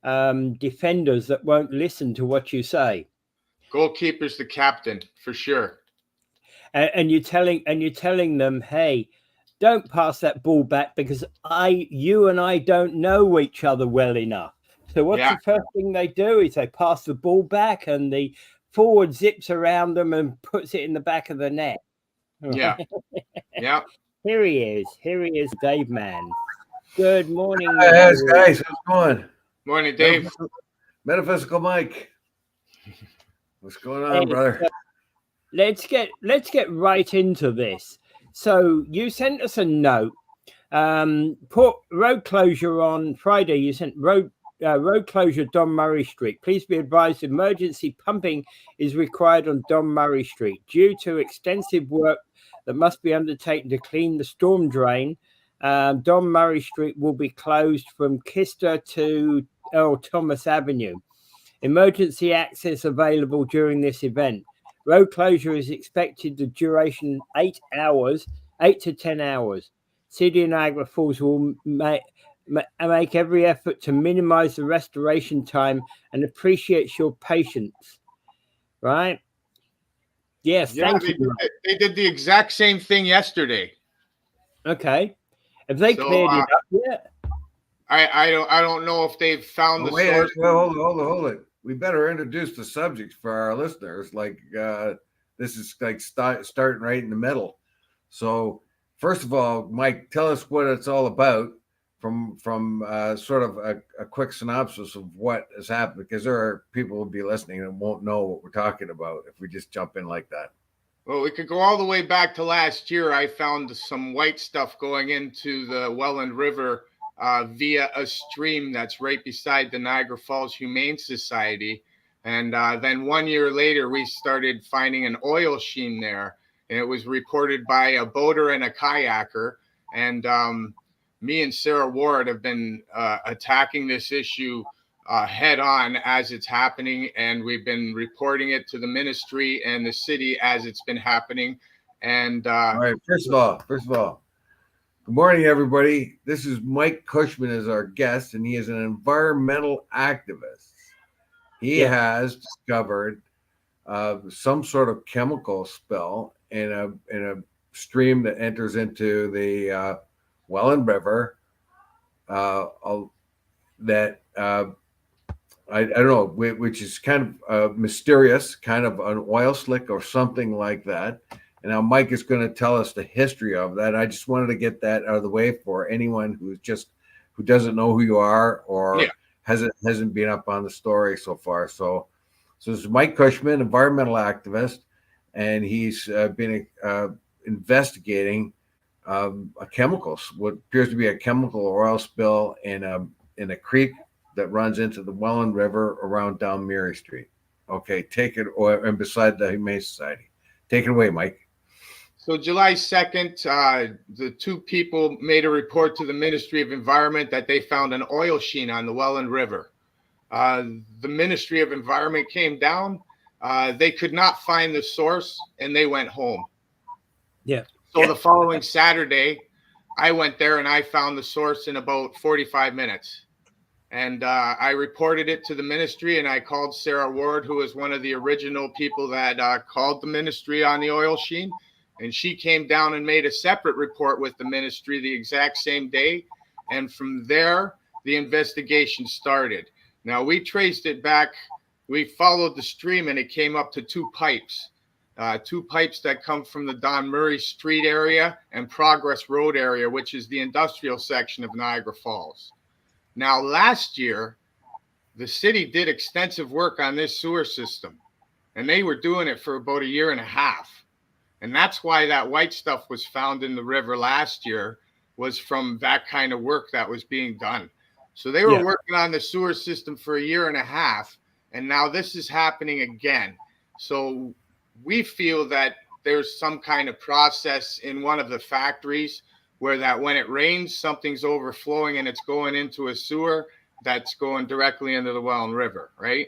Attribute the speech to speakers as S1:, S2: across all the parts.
S1: defenders that won't listen to what you say.
S2: Goalkeeper's the captain for sure.
S1: And you're telling them, hey, don't pass that ball back because you and I don't know each other well enough. So what's the first thing they do is they pass the ball back and the forward zips around them and puts it in the back of the net.
S2: Yeah. Yeah.
S1: Here he is, Dave Mann. Good morning.
S3: Hi, guys. How's it going?
S2: Morning, Dave.
S3: Metaphysical Mike. What's going on, brother?
S1: Let's get right into this. So you sent us a note. Put road closure on Friday. You sent road closure Don Murray Street. Please be advised emergency pumping is required on Don Murray Street due to extensive work that must be undertaken to clean the storm drain. Don Murray Street will be closed from Kister to Earl Thomas Avenue. Emergency access available during this event. Road closure is expected to duration 8 to 10 hours. City of Niagara Falls will make every effort to minimize the restoration time and appreciates your patience. Right? Yes, thank you.
S2: They did the exact same thing yesterday.
S1: Okay. Have they cleared it up yet?
S2: I don't know if they've found the source.
S3: Well, hold it. We better introduce the subjects for our listeners. Like this is like starting right in the middle. So first of all, Mike, tell us what it's all about from sort of a quick synopsis of what has happened, because there are people who will be listening and won't know what we're talking about if we just jump in like that.
S2: Well, we could go all the way back to last year. I found some white stuff going into the Welland River via a stream that's right beside the Niagara Falls Humane Society. And then 1 year later, we started finding an oil sheen there. And it was reported by a boater and a kayaker. And me and Sarah Ward have been attacking this issue head on as it's happening. And we've been reporting it to the ministry and the city as it's been happening. And
S3: all right, first of all, good morning, everybody. This is Mike Cushman as our guest, and he is an environmental activist. He has discovered some sort of chemical spill in a stream that enters into the Welland River. That I don't know, which is kind of mysterious, kind of an oil slick or something like that. And now Mike is going to tell us the history of that. I just wanted to get that out of the way for anyone who doesn't know who you are or hasn't been up on the story so far. So this is Mike Cushman, environmental activist, and he's been investigating what appears to be a chemical oil spill in a creek that runs into the Welland River around down Murray Street. Okay, and beside the Humane Society. Take it away, Mike.
S2: So July 2nd, the two people made a report to the Ministry of Environment that they found an oil sheen on the Welland River. The Ministry of Environment came down. They could not find the source, and they went home.
S1: Yeah.
S2: So the following Saturday, I went there, and I found the source in about 45 minutes. And I reported it to the ministry, and I called Sarah Ward, who was one of the original people that called the ministry on the oil sheen. And she came down and made a separate report with the ministry the exact same day. And from there, the investigation started. Now, we traced it back. We followed the stream, and it came up to two pipes that come from the Don Murray Street area and Progress Road area, which is the industrial section of Niagara Falls. Now, last year, the city did extensive work on this sewer system, and they were doing it for about 1.5 years. And that's why that white stuff was found in the river last year, was from that kind of work that was being done. So they were working on the sewer system for 1.5 years, and now this is happening again. So we feel that there's some kind of process in one of the factories where that when it rains, something's overflowing and it's going into a sewer that's going directly into the Welland River, right?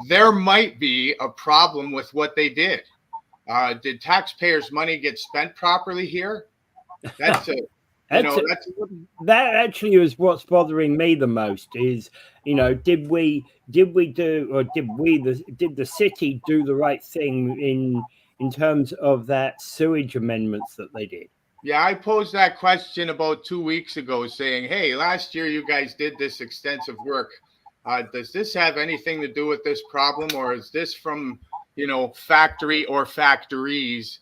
S2: There might be a problem with what they did. Did taxpayers' money get spent properly here?
S1: That actually is what's bothering me the most is, did the city do the right thing in terms of that sewage amendments that they did?
S2: Yeah, I posed that question about 2 weeks ago saying, hey, last year you guys did this extensive work. Does this have anything to do with this problem, or is this from, factory or factories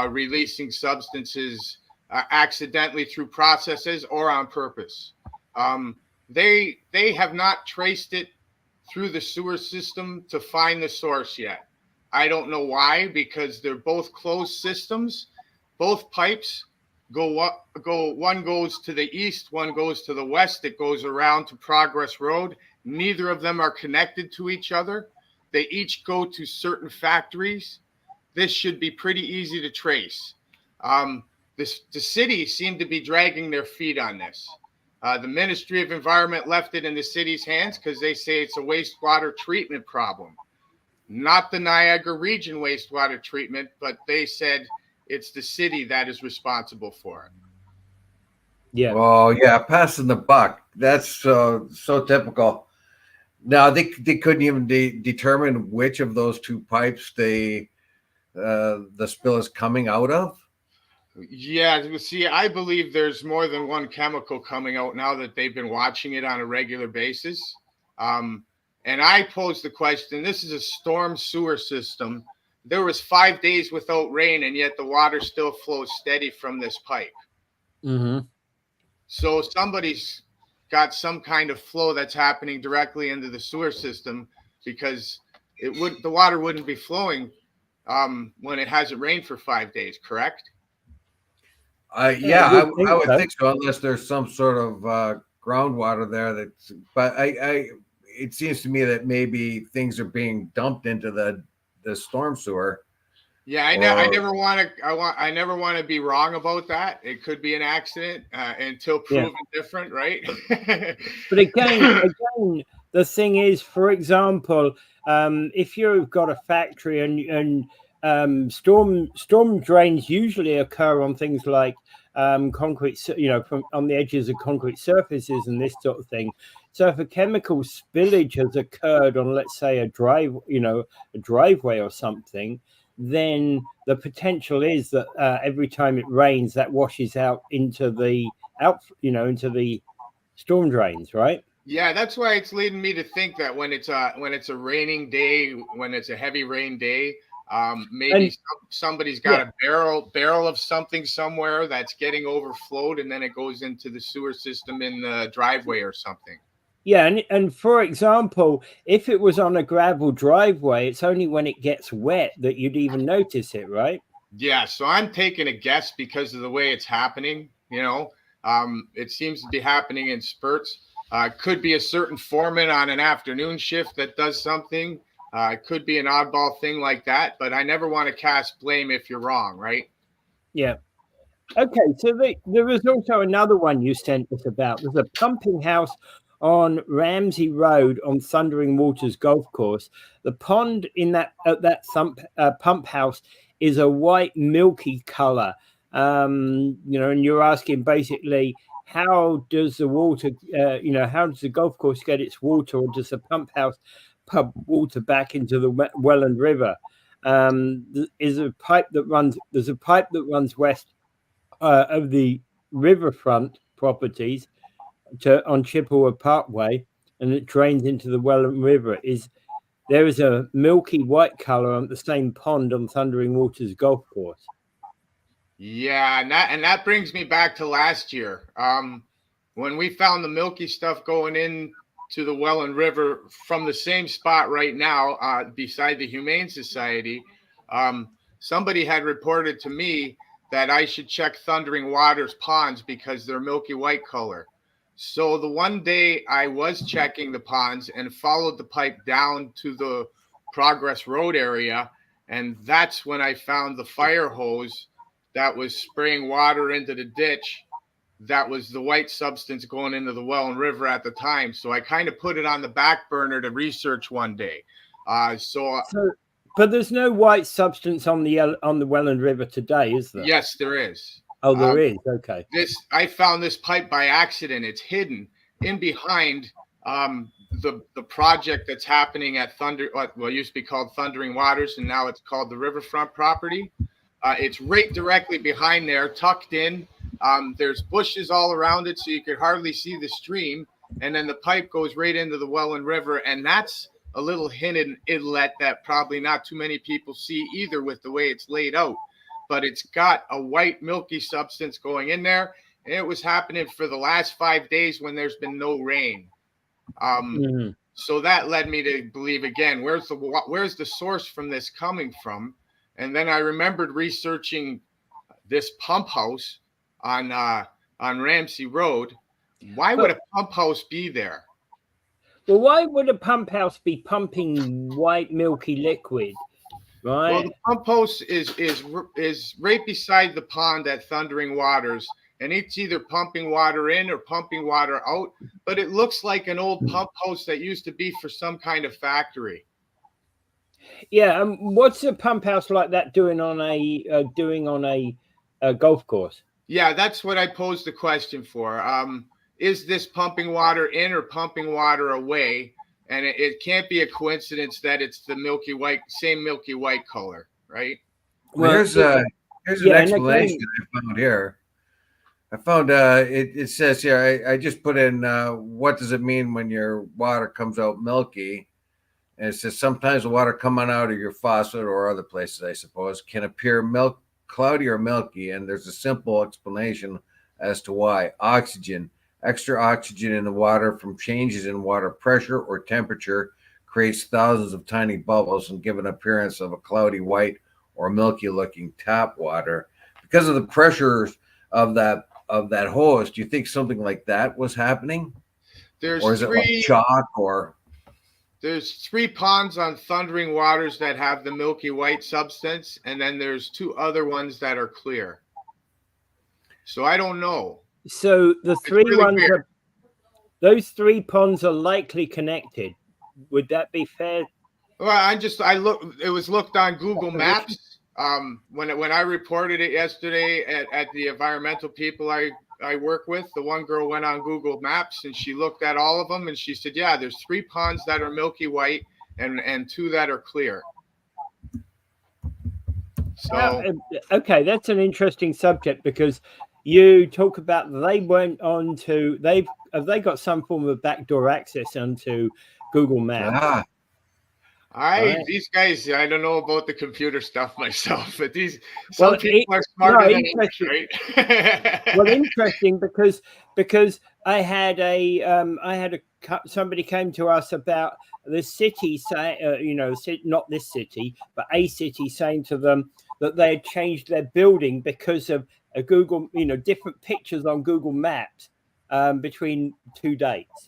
S2: releasing substances accidentally through processes or on purpose? They have not traced it through the sewer system to find the source yet. I don't know why, because they're both closed systems. Both pipes one goes to the east, one goes to the west. It goes around to Progress Road. Neither of them are connected to each other. They each go to certain factories. This should be pretty easy to trace. The city seemed to be dragging their feet on this. The Ministry of Environment left it in the city's hands because they say it's a wastewater treatment problem. Not the Niagara region wastewater treatment, but they said it's the city that is responsible for it.
S3: Yeah. Oh, yeah, passing the buck. That's so typical. Now they couldn't even determine which of those two pipes the spill is coming out of.
S2: Yeah, see, I believe there's more than one chemical coming out now that they've been watching it on a regular basis. And I posed the question, this is a storm sewer system. There was 5 days without rain, and yet the water still flows steady from this pipe.
S1: Mm-hmm.
S2: So somebody's got some kind of flow that's happening directly into the sewer system, because the water wouldn't be flowing when it hasn't rained for 5 days, correct?
S3: I would think so, unless there's some sort of groundwater there. But it seems to me that maybe things are being dumped into the storm sewer.
S2: Yeah, I never want to be wrong about that. It could be an accident until proven different, right?
S1: But again, the thing is, for example, if you've got a factory and storm drains usually occur on things like concrete, from on the edges of concrete surfaces and this sort of thing. So if a chemical spillage has occurred on, let's say, a driveway or something, then the potential is that every time it rains, that washes out into the storm drains, right?
S2: Yeah, that's why it's leading me to think that when it's a raining day, when it's a heavy rain day, maybe somebody's got a barrel of something somewhere that's getting overflowed, and then it goes into the sewer system in the driveway or something.
S1: Yeah, and for example, if it was on a gravel driveway, it's only when it gets wet that you'd even notice it, right?
S2: Yeah, so I'm taking a guess because of the way it's happening. It seems to be happening in spurts. Could be a certain foreman on an afternoon shift that does something. It could be an oddball thing like that, but I never want to cast blame if you're wrong, right?
S1: Yeah. Okay, so there was also another one you sent us about. There's a pumping house on Ramsey Road on Thundering Waters Golf Course. The pond in that pump house is a white milky color. And you're asking basically, how does the water, how does the golf course get its water, or does the pump house pump water back into the Welland River? There's a pipe that runs west of the riverfront properties on Chippewa Parkway, and it drains into the Welland River. There is a milky white color on the same pond on Thundering Waters Golf Course.
S2: Yeah, and that brings me back to last year, when we found the milky stuff going in to the Welland River from the same spot right now, beside the Humane Society. Somebody had reported to me that I should check Thundering Waters ponds because they're milky white color. So the one day I was checking the ponds and followed the pipe down to the Progress Road area, and that's when I found the fire hose that was spraying water into the ditch. That was the white substance going into the Welland River at the time. So I kind of put it on the back burner to research one day.
S1: But there's no white substance on the Welland River today, is there?
S2: Yes, there is.
S1: Oh, there is. Okay.
S2: I found this pipe by accident. It's hidden in behind the project that's happening at what used to be called Thundering Waters, and now it's called the Riverfront property. It's right directly behind there, tucked in. There's bushes all around it, so you could hardly see the stream. And then the pipe goes right into the Welland River, and that's a little hidden inlet that probably not too many people see either with the way it's laid out. But it's got a white milky substance going in there, and it was happening for the last 5 days when there's been no rain. So that led me to believe again, where's the source from this coming from? And then I remembered researching this pump house on Ramsey Road. Why would a pump house be there?
S1: Well, why would a pump house be pumping white milky liquid? Right.
S2: Well, the pump house is right beside the pond at Thundering Waters, and it's either pumping water in or pumping water out. But it looks like an old pump house that used to be for some kind of factory.
S1: Yeah. What's a pump house like that doing on a golf course?
S2: Yeah, that's what I posed the question for. Is this pumping water in or pumping water away? And it can't be a coincidence that it's the same milky white color, right?
S3: Well, here's an explanation I found here. I found it says here, I just put in what does it mean when your water comes out milky? And it says sometimes the water coming out of your faucet or other places, I suppose, can appear cloudy or milky. And there's a simple explanation as to why. Oxygen. Extra oxygen in the water from changes in water pressure or temperature creates thousands of tiny bubbles and give an appearance of a cloudy white or milky looking tap water. Because of the pressures of that hose, do you think something like that was happening? Or is it like chalk or?
S2: There's 3 ponds on Thundering Waters that have the milky white substance, and then there's 2 other ones that are clear. So I don't know.
S1: So the those 3 ponds are likely connected. Would that be fair?
S2: Well, it was looked on Google Maps. When I reported it yesterday at the environmental people I work with, the one girl went on Google Maps and she looked at all of them and she said, yeah, there's 3 ponds that are milky white and 2 that are clear. So
S1: okay, that's an interesting subject because you talk about they've got some form of backdoor access onto Google Maps.
S2: These guys, I don't know about the computer stuff myself, but some people are smarter than others, right?
S1: Well, interesting because I had somebody came to us about the city not this city, but a city saying to them that they had changed their building because of a Google, different pictures on Google Maps between 2 dates.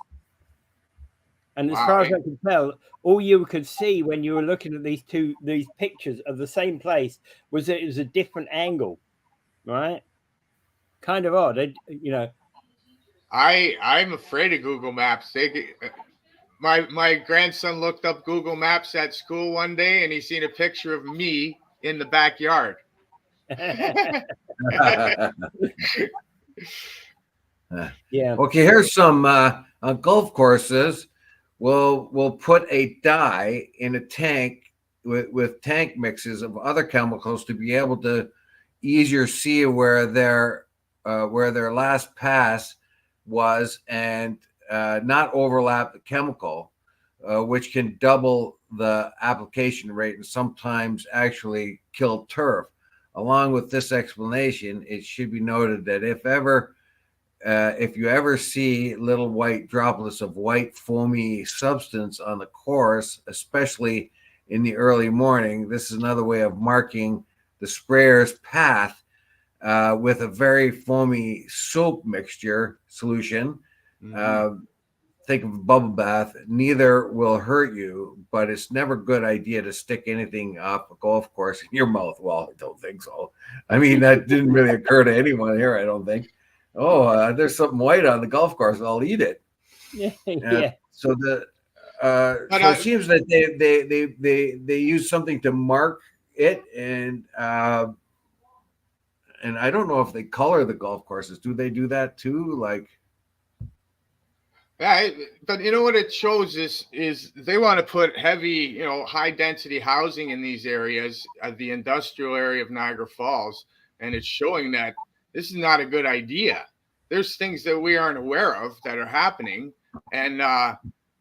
S1: And as far as I can tell, all you could see when you were looking at these pictures of the same place was that it was a different angle, right? Kind of odd,
S2: I'm afraid of Google Maps. My grandson looked up Google Maps at school one day, and he seen a picture of me in the backyard.
S1: Yeah.
S3: Okay, here's some on golf courses. We'll put a dye in a tank with tank mixes of other chemicals to be able to easier see where their last pass was and not overlap the chemical, which can double the application rate and sometimes actually kill turf. Along with this explanation, it should be noted that if you ever see little white droplets of white foamy substance on the course, especially in the early morning, this is another way of marking the sprayer's path with a very foamy soap mixture solution. Think of a bubble bath. Neither will hurt you, but it's never a good idea to stick anything off a golf course in your mouth. Well, I don't think so. I mean, that didn't really occur to anyone here, I don't think. Oh, there's something white on the golf course. I'll eat it.
S1: Yeah.
S3: So it seems that they use something to mark it, and and I don't know if they color the golf courses. Do they do that too? Like,
S2: yeah, but you know what it shows is they want to put heavy, high density housing in these areas, the industrial area of Niagara Falls, and it's showing that this is not a good idea. There's things that we aren't aware of that are happening, and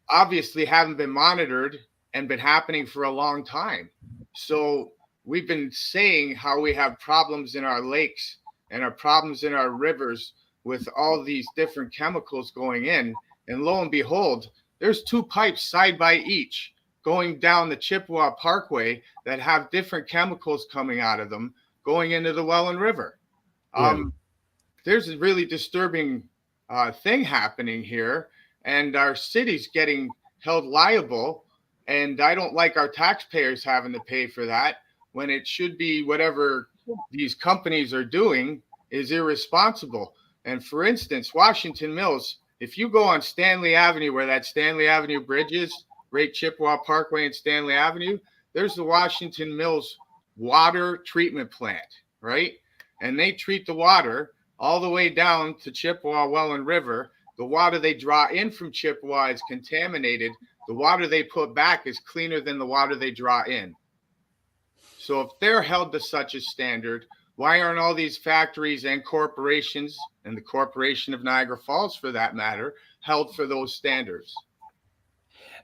S2: obviously haven't been monitored and been happening for a long time. So we've been saying how we have problems in our lakes and our problems in our rivers with all these different chemicals going in. And lo and behold, there's 2 pipes side by each going down the Chippewa Parkway that have different chemicals coming out of them going into the Welland River. There's a really disturbing thing happening here, and our city's getting held liable. And I don't like our taxpayers having to pay for that when it should be whatever these companies are doing is irresponsible. And for instance, Washington Mills, if you go on Stanley Avenue, where that Stanley Avenue bridge is, right, Chippewa Parkway and Stanley Avenue, there's the Washington Mills water treatment plant, right? And they treat the water all the way down to Chippewa Welland River. The water they draw in from Chippewa is contaminated. The water they put back is cleaner than the water they draw in. So if they're held to such a standard, why aren't all these factories and corporations, and the Corporation of Niagara Falls for that matter, held for those standards?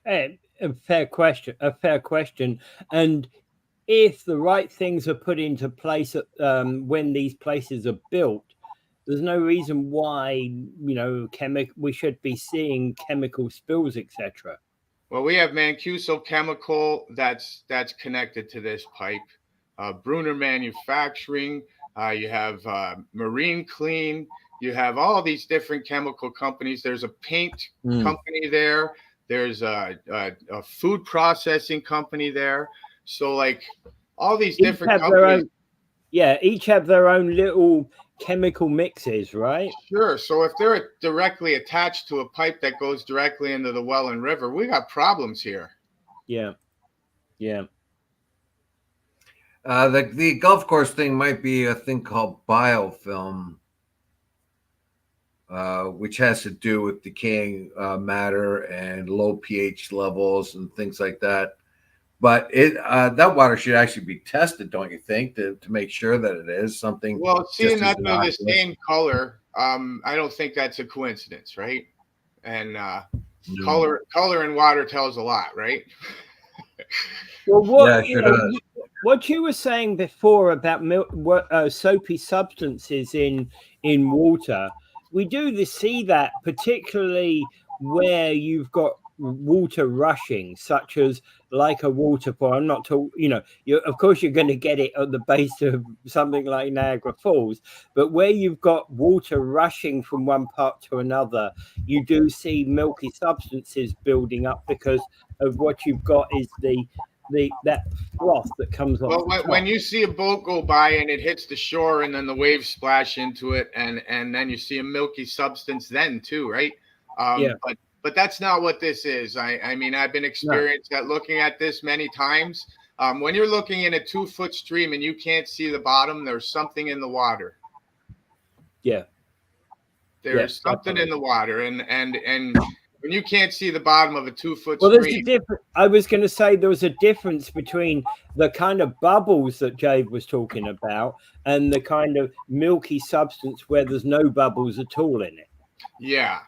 S1: A fair question. And if the right things are put into place when these places are built, there's no reason why we should be seeing chemical spills, etc.
S2: Well, we have Mancuso Chemical that's connected to this pipe. Bruner Manufacturing. You have Marine Clean. You have all these different chemical companies. There's a paint company there. There's a food processing company there. So like all these different companies.
S1: Each have their own little chemical mixes, right?
S2: Sure. So if they're directly attached to a pipe that goes directly into the Welland River, we got problems here.
S1: Yeah.
S3: The golf course thing might be a thing called biofilm, which has to do with decaying matter and low pH levels and things like that. But that water should actually be tested, don't you think, to make sure that it is something?
S2: Well, seeing that they're the same color, I don't think that's a coincidence, right? And color and water tells a lot, right?
S1: Well, what you were saying before about soapy substances in water, we do see that particularly where you've got water rushing, such as like a waterfall. I'm not talking, of course you're going to get it at the base of something like Niagara Falls, but where you've got water rushing from one part to another, you do see milky substances building up because of what you've got is that froth that comes off.
S2: Well, when you see a boat go by and it hits the shore and then the waves splash into it, and then you see a milky substance then too, right? But that's not what this is. I mean, I've been experienced at looking at this many times. When you're looking in a 2-foot stream and you can't see the bottom, there's something in the water.
S1: Yeah.
S2: There's something in the water. And when you can't see the bottom of a 2-foot
S1: stream.
S2: There's
S1: a difference. I was going to say there was a difference between the kind of bubbles that Jade was talking about and the kind of milky substance where there's no bubbles at all in it.
S2: Yeah.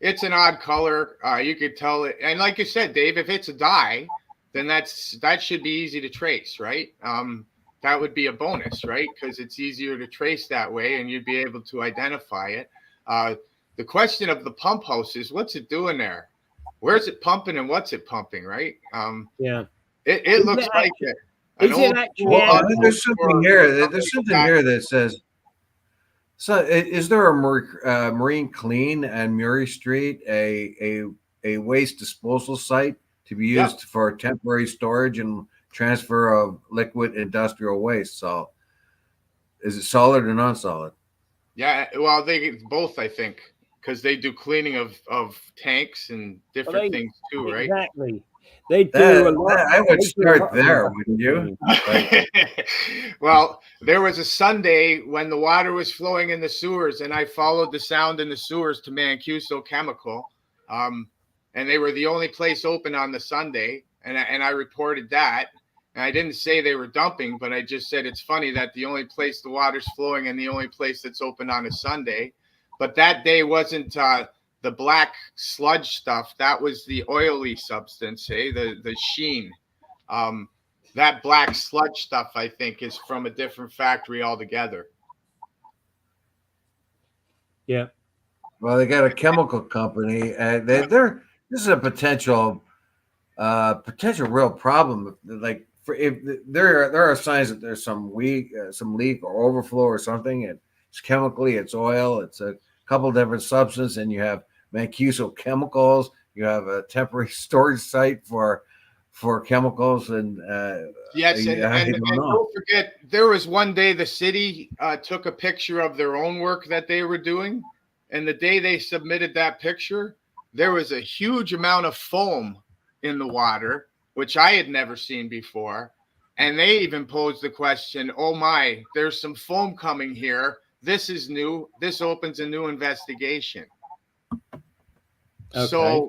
S2: It's an odd color. You could tell it. And like you said, Dave, if it's a dye, then that should be easy to trace, right? That would be a bonus, right? Because it's easier to trace that way and you'd be able to identify it. The question of the pump house is, what's it doing there? Where's it pumping and what's it pumping, right? It looks like it.
S3: There's something here. There's something here that says, so is there a Marine Clean and Murray Street, a waste disposal site to be used for temporary storage and transfer of liquid industrial waste? So is it solid or non-solid?
S2: Yeah, well, they both, I think, because they do cleaning of tanks and different things too, right?
S1: Exactly. They do a lot.
S3: I would
S1: They do a
S3: start
S1: lot of
S3: there,
S1: investigation.
S3: wouldn't you?
S2: Well, there was a Sunday when the water was flowing in the sewers, and I followed the sound in the sewers to Mancuso Chemical, and they were the only place open on the Sunday, and I reported that. And I didn't say they were dumping, but I just said it's funny that the only place the water's flowing and the only place that's open on a Sunday. But that day wasn't the black sludge stuff. That was the oily substance, the sheen. That black sludge stuff, I think, is from a different factory altogether.
S1: Yeah.
S3: Well, they got a chemical company. This is a potential real problem. Like, if there are signs that there's some leak or overflow or something. It's chemically, it's oil, it's a couple different substances, and you have Mancuso Chemicals. You have a temporary storage site for chemicals, and
S2: yes, and don't forget, there was one day the city took a picture of their own work that they were doing, and the day they submitted that picture, there was a huge amount of foam in the water, which I had never seen before. And they even posed the question, oh my, there's some foam coming here. This is new. This opens a new investigation. Okay.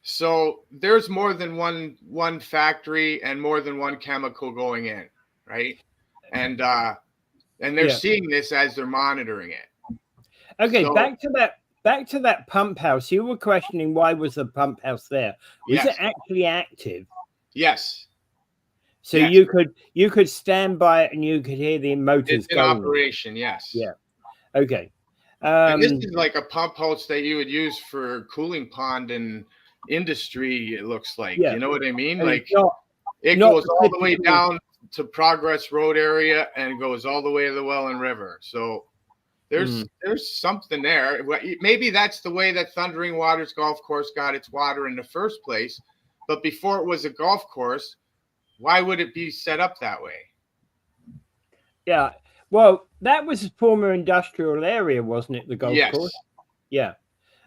S2: So there's more than one factory and more than one chemical going in, right? And they're seeing this as they're monitoring it.
S1: Okay, so, back to that pump house. You were questioning why was the pump house there? Was it actually active?
S2: Yes.
S1: So you could stand by it and you could hear the motors
S2: in operation. Yes.
S1: Yeah. Okay.
S2: And this is like a pump house that you would use for cooling pond and industry. It looks like, you know what I mean? And like it goes all the way down to Progress Road area and goes all the way to the Welland River. So there's something there. Maybe that's the way that Thundering Waters Golf Course got its water in the first place. But before it was a golf course, why would it be set up that way?
S1: Yeah. Well, that was a former industrial area, wasn't it? The golf course? Yeah.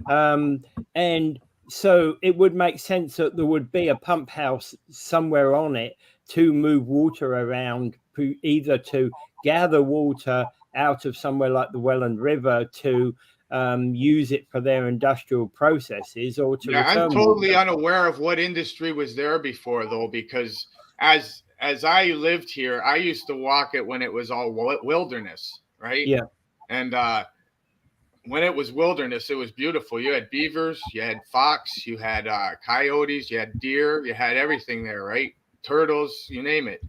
S1: And so it would make sense that there would be a pump house somewhere on it to move water around, either to gather water out of somewhere like the Welland River to use it for their industrial processes, or to
S2: I'm totally unaware of what industry was there before, though, because as I lived here, I used to walk it when it was all wilderness, right?
S1: Yeah.
S2: And when it was wilderness, it was beautiful. You had beavers, you had fox, you had coyotes, you had deer, you had everything there, right? Turtles, you name it.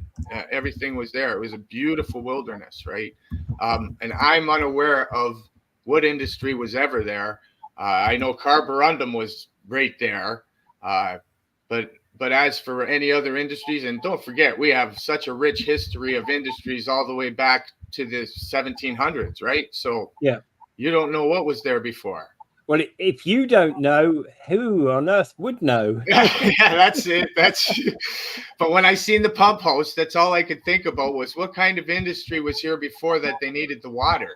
S2: Everything was there. It was a beautiful wilderness, right? And I'm unaware of what industry was ever there. I know carborundum was right there. But as for any other industries, and don't forget, we have such a rich history of industries all the way back to the 1700s, right? So you don't know what was there before.
S1: Well, if you don't know, who on earth would know?
S2: Yeah, that's it. But when I seen the pump house, that's all I could think about was what kind of industry was here before that they needed the water,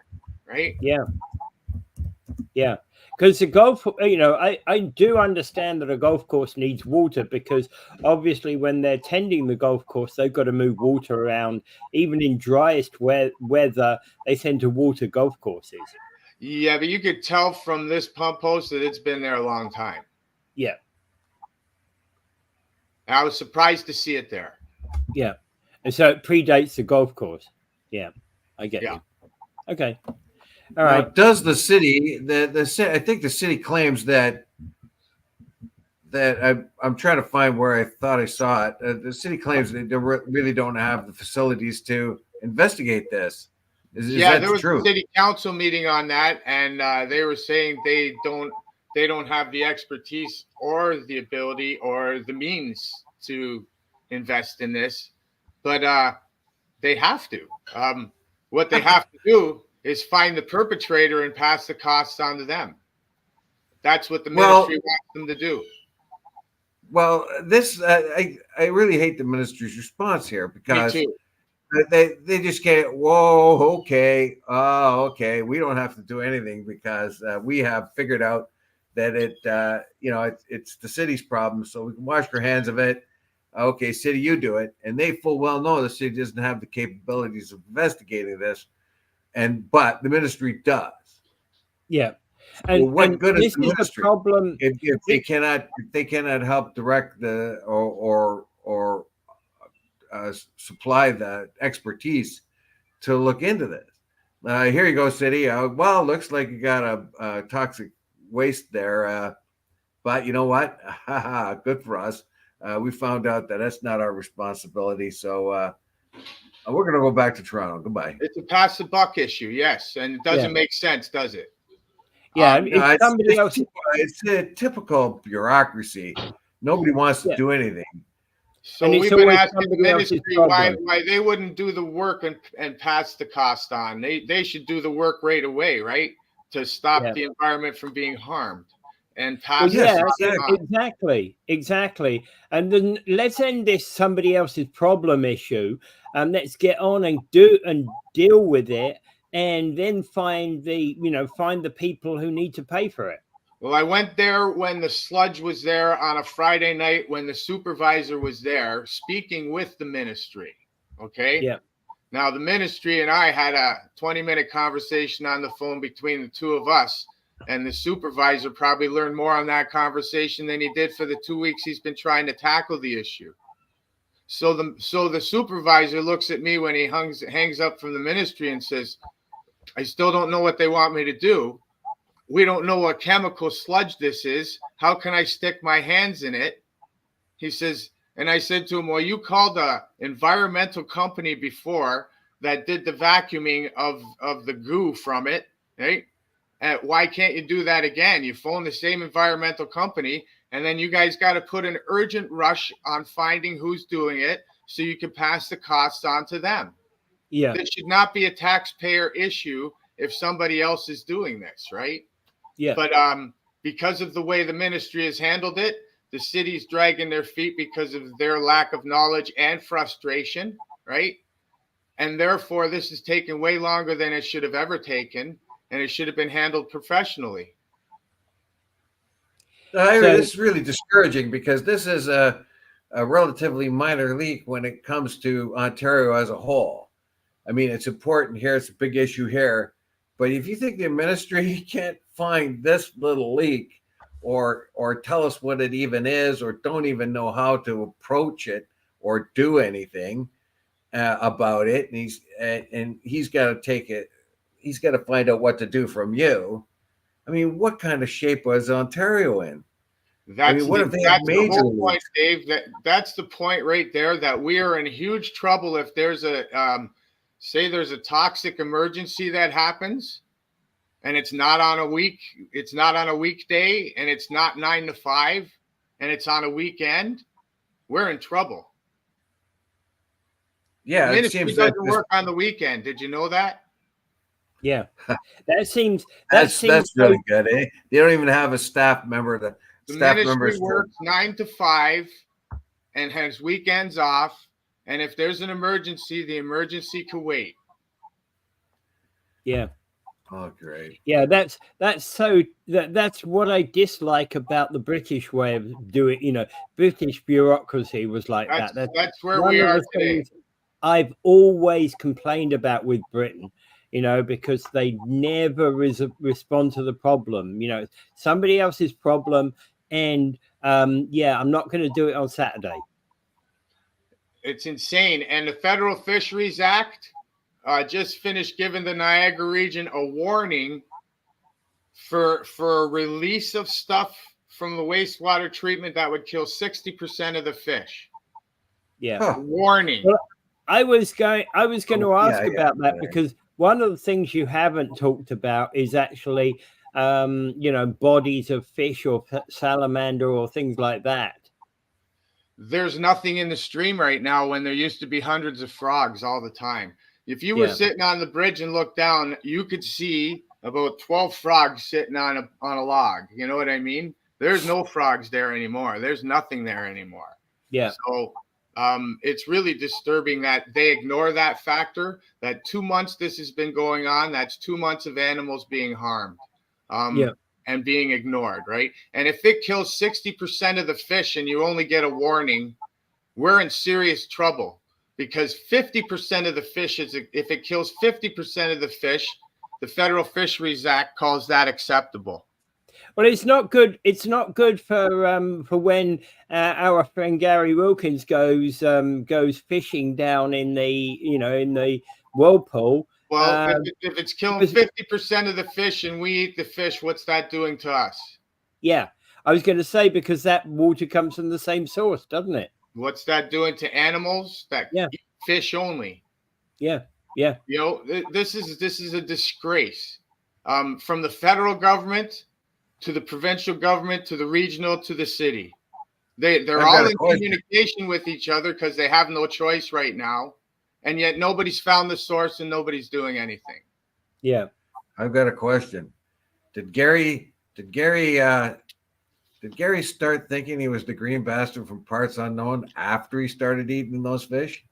S2: right?
S1: Yeah. Yeah. Because the golf, I do understand that a golf course needs water, because obviously when they're tending the golf course, they've got to move water around. Even in driest weather, they tend to water golf courses.
S2: Yeah, but you could tell from this pump house that it's been there a long time.
S1: Yeah.
S2: I was surprised to see it there.
S1: Yeah. And so it predates the golf course. Yeah. I get you. Okay. All right.
S3: Now, does the city, I think the city claims that I'm trying to find where I thought I saw it. The city claims that they really don't have the facilities to investigate this. Is that
S2: there was
S3: true?
S2: a city council meeting on that, and they were saying they don't have the expertise or the ability or the means to invest in this, but they have to. What they have to do is find the perpetrator and pass the costs on to them. That's what the ministry wants them to do.
S3: Well, this I really hate the ministry's response here, because they just can't. Whoa, okay, we don't have to do anything because we have figured out that it's the city's problem, so we can wash our hands of it. Okay, city, you do it. And they full well know the city doesn't have the capabilities of investigating this, but the ministry does.
S1: Yeah. And,
S3: well, what good is the
S1: ministry
S3: ministry
S1: problem
S3: if they cannot help direct the or supply the expertise to look into this? Here you go, city. Well, looks like you got a toxic waste there, but you know what? Good for us. We found out that that's not our responsibility, so we're going to go back to Toronto. Goodbye.
S2: It's a pass the buck issue, yes, and it doesn't make sense, does it?
S1: Yeah,
S3: it's a typical bureaucracy. Nobody wants to do anything.
S2: So we've been asking the ministry why they wouldn't do the work and pass the cost on. They should do the work right away, right, to stop the environment from being harmed and pass.
S1: Exactly. And then let's end this somebody else's problem issue, and let's get on and deal with it. And then find the people who need to pay for it.
S2: Well, I went there when the sludge was there on a Friday night when the supervisor was there speaking with the ministry. Okay.
S1: Yeah.
S2: Now the ministry and I had a 20-minute conversation on the phone between the two of us, and the supervisor probably learned more on that conversation than he did for the 2 weeks he's been trying to tackle the issue. So the supervisor looks at me when he hangs up from the ministry and says, I still don't know what they want me to do. We don't know what chemical sludge this is. How can I stick my hands in it? He says, and I said to him, well, you called a environmental company before that did the vacuuming of the goo from it, right? And why can't you do that again? You phone the same environmental company, and then you guys got to put an urgent rush on finding who's doing it so you can pass the costs on to them.
S1: Yeah.
S2: This should not be a taxpayer issue if somebody else is doing this, right?
S1: Yeah.
S2: But because of the way the ministry has handled it, the city's dragging their feet because of their lack of knowledge and frustration, right? And therefore, this has taken way longer than it should have ever taken, and it should have been handled professionally.
S3: This is really discouraging because this is a relatively minor leak when it comes to Ontario as a whole. I mean, it's important here. It's a big issue here. But if you think the ministry can't find this little leak or tell us what it even is, or don't even know how to approach it or do anything about it, and he's got to take it, he's got to find out what to do from you. I mean, what kind of shape was Ontario in?
S2: That's the whole point, Dave. That's the point right there, that we are in huge trouble if there's a say there's a toxic emergency that happens, and it's not on a weekday, and it's not 9 to 5, and it's on a weekend. We're in trouble.
S3: Yeah,
S2: the ministry doesn't work on the weekend. Did you know that?
S1: Yeah, that's
S3: really good. Eh? They don't even have a staff member. The staff
S2: ministry works 9 to 5 and has weekends off. And if there's an emergency, the emergency can wait.
S1: Yeah.
S3: Oh, great.
S1: Yeah, that's what I dislike about the British way of doing. You know, British bureaucracy was like that.
S2: That's where we are today.
S1: I've always complained about with Britain, you know, because they never respond to the problem. You know, somebody else's problem, and I'm not going to do it on Saturday.
S2: It's insane. And the Federal Fisheries Act just finished giving the Niagara region a warning for release of stuff from the wastewater treatment that would kill 60% of the fish.
S1: Yeah.
S3: Huh.
S2: Warning.
S1: Well, I was going to ask about that because one of the things you haven't talked about is actually, bodies of fish or salamander or things like that.
S2: There's nothing in the stream right now when there used to be hundreds of frogs all the time. If you were sitting on the bridge and looked down, you could see about 12 frogs sitting on a log. You know what I mean? There's no frogs there anymore. There's nothing there anymore.
S1: Yeah.
S2: So it's really disturbing that they ignore that factor, that 2 months this has been going on. That's 2 months of animals being harmed. and being ignored, right? And if it kills 60% of the fish and you only get a warning, we're in serious trouble, because 50% of the fish if it kills 50% of the fish, the Federal Fisheries Act calls that acceptable.
S1: Well, it's not good. It's not good for when our friend Gary Wilkins goes fishing down in the whirlpool.
S2: Well, if it's killing 50% of the fish and we eat the fish, what's that doing to us?
S1: Yeah, I was going to say, because that water comes from the same source, doesn't it?
S2: What's that doing to animals that eat fish only?
S1: Yeah.
S2: This is a disgrace, from the federal government to the provincial government to the regional to the city. They're all in communication with each other because they have no choice right now, and yet nobody's found the source and nobody's doing anything.
S1: Yeah,
S3: I've got a question. Did Gary start thinking he was the green bastard from Parts Unknown after he started eating those fish?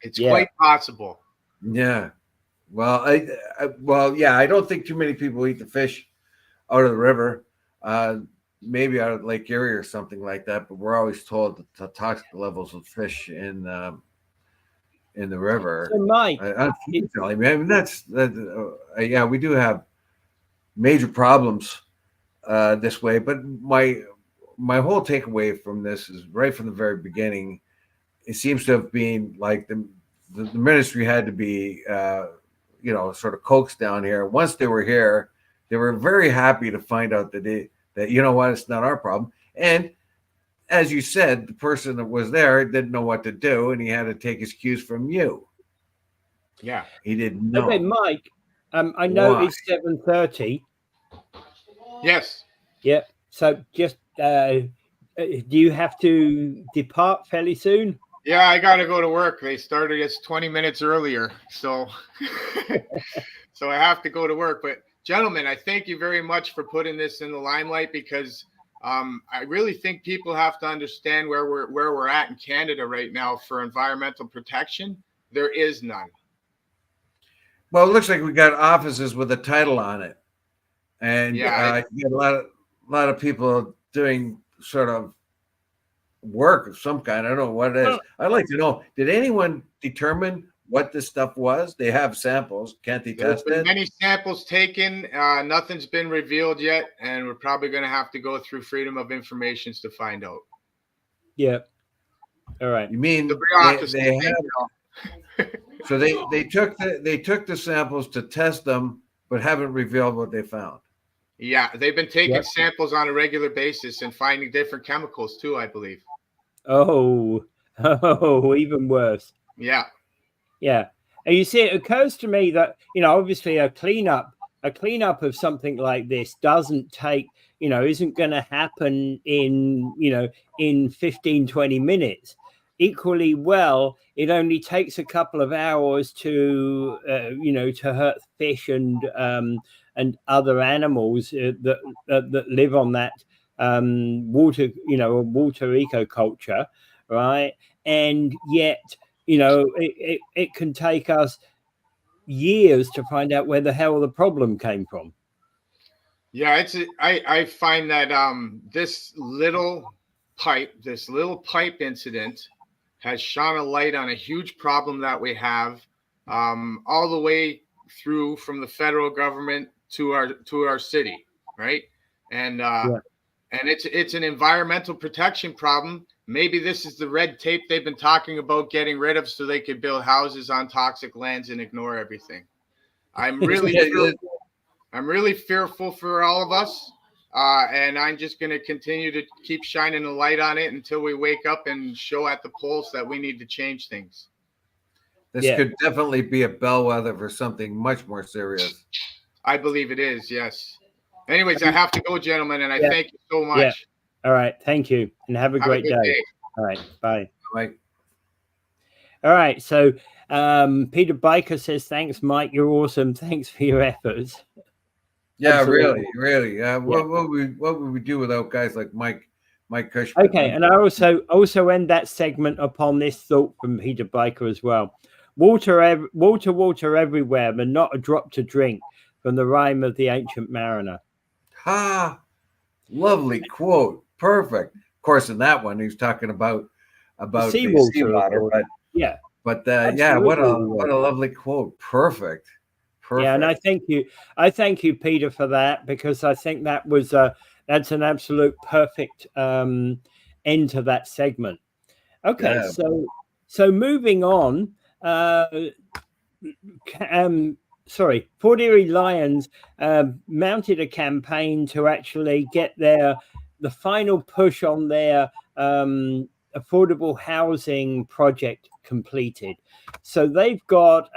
S2: It's quite possible.
S3: Yeah. Well, I don't think too many people eat the fish out of the river. Maybe out of Lake Erie or something like that. But we're always told that the toxic levels of fish in the river.
S1: So Mike,
S3: unfortunately, we do have major problems this way. But my whole takeaway from this is right from the very beginning. It seems to have been like the ministry had to be, sort of coaxed down here. Once they were here, they were very happy to find out that it's not our problem. And as you said, the person that was there didn't know what to do, and he had to take his cues from you.
S2: Yeah,
S3: he didn't know.
S1: Okay, Mike. I know it's 7:30.
S2: Yes.
S1: Yeah. So just do you have to depart fairly soon?
S2: Yeah, I got to go to work. They started us 20 minutes earlier, so I have to go to work. But gentlemen, I thank you very much for putting this in the limelight, because I really think people have to understand where we're at in Canada right now for environmental protection. There is none.
S3: Well, it looks like we got offices with a title on it, and you get a lot of people doing sort of work of some kind. I don't know what it is. I'd like to know, did anyone determine what this stuff was? They have samples. Can't they test it?
S2: Many samples taken. Nothing's been revealed yet, and we're probably going to have to go through Freedom of Information to find out.
S1: Yeah. All right.
S3: You mean they have? So they took the samples to test them, but haven't revealed what they found.
S2: Yeah, they've been taking samples on a regular basis and finding different chemicals too, I believe.
S1: Oh, even worse.
S2: Yeah.
S1: Yeah. And you see, it occurs to me that, obviously a cleanup of something like this doesn't take, isn't going to happen in 15, 20 minutes. Equally well, it only takes a couple of hours to hurt fish and other animals that live on that water ecoculture, right? And yet, it can take us years to find out where the hell the problem came from.
S2: Yeah, I find that this little pipe incident has shone a light on a huge problem that we have all the way through from the federal government to our city, right? And it's an environmental protection problem. Maybe this is the red tape they've been talking about getting rid of so they could build houses on toxic lands and ignore everything. I'm really fearful for all of us. And I'm just going to continue to keep shining a light on it until we wake up and show at the polls that we need to change things.
S3: This could definitely be a bellwether for something much more serious.
S2: I believe it is, yes. Anyways, I have to go, gentlemen, and I thank you so much.
S1: Yeah. All right. Thank you. And have a great day. All right. Bye.
S3: Bye.
S1: All right. So Peter Biker says, thanks, Mike. You're awesome. Thanks for your efforts.
S3: Yeah, absolutely. Really. What would we do without guys like Mike Cushman?
S1: Okay, and I also end that segment upon this thought from Peter Biker as well. water everywhere, but not a drop to drink, from the rhyme of the ancient mariner.
S3: Ha! Lovely quote. Perfect. Of course, in that one, he's talking about the seawater, but
S1: yeah,
S3: yeah, what a lovely quote. Perfect.
S1: Yeah, and I thank you, Peter, for that, because I think that was that's an absolute perfect end to that segment. Okay,
S3: yeah.
S1: so moving on. Fort Erie Lions mounted a campaign to actually get the final push on their affordable housing project completed. So they've got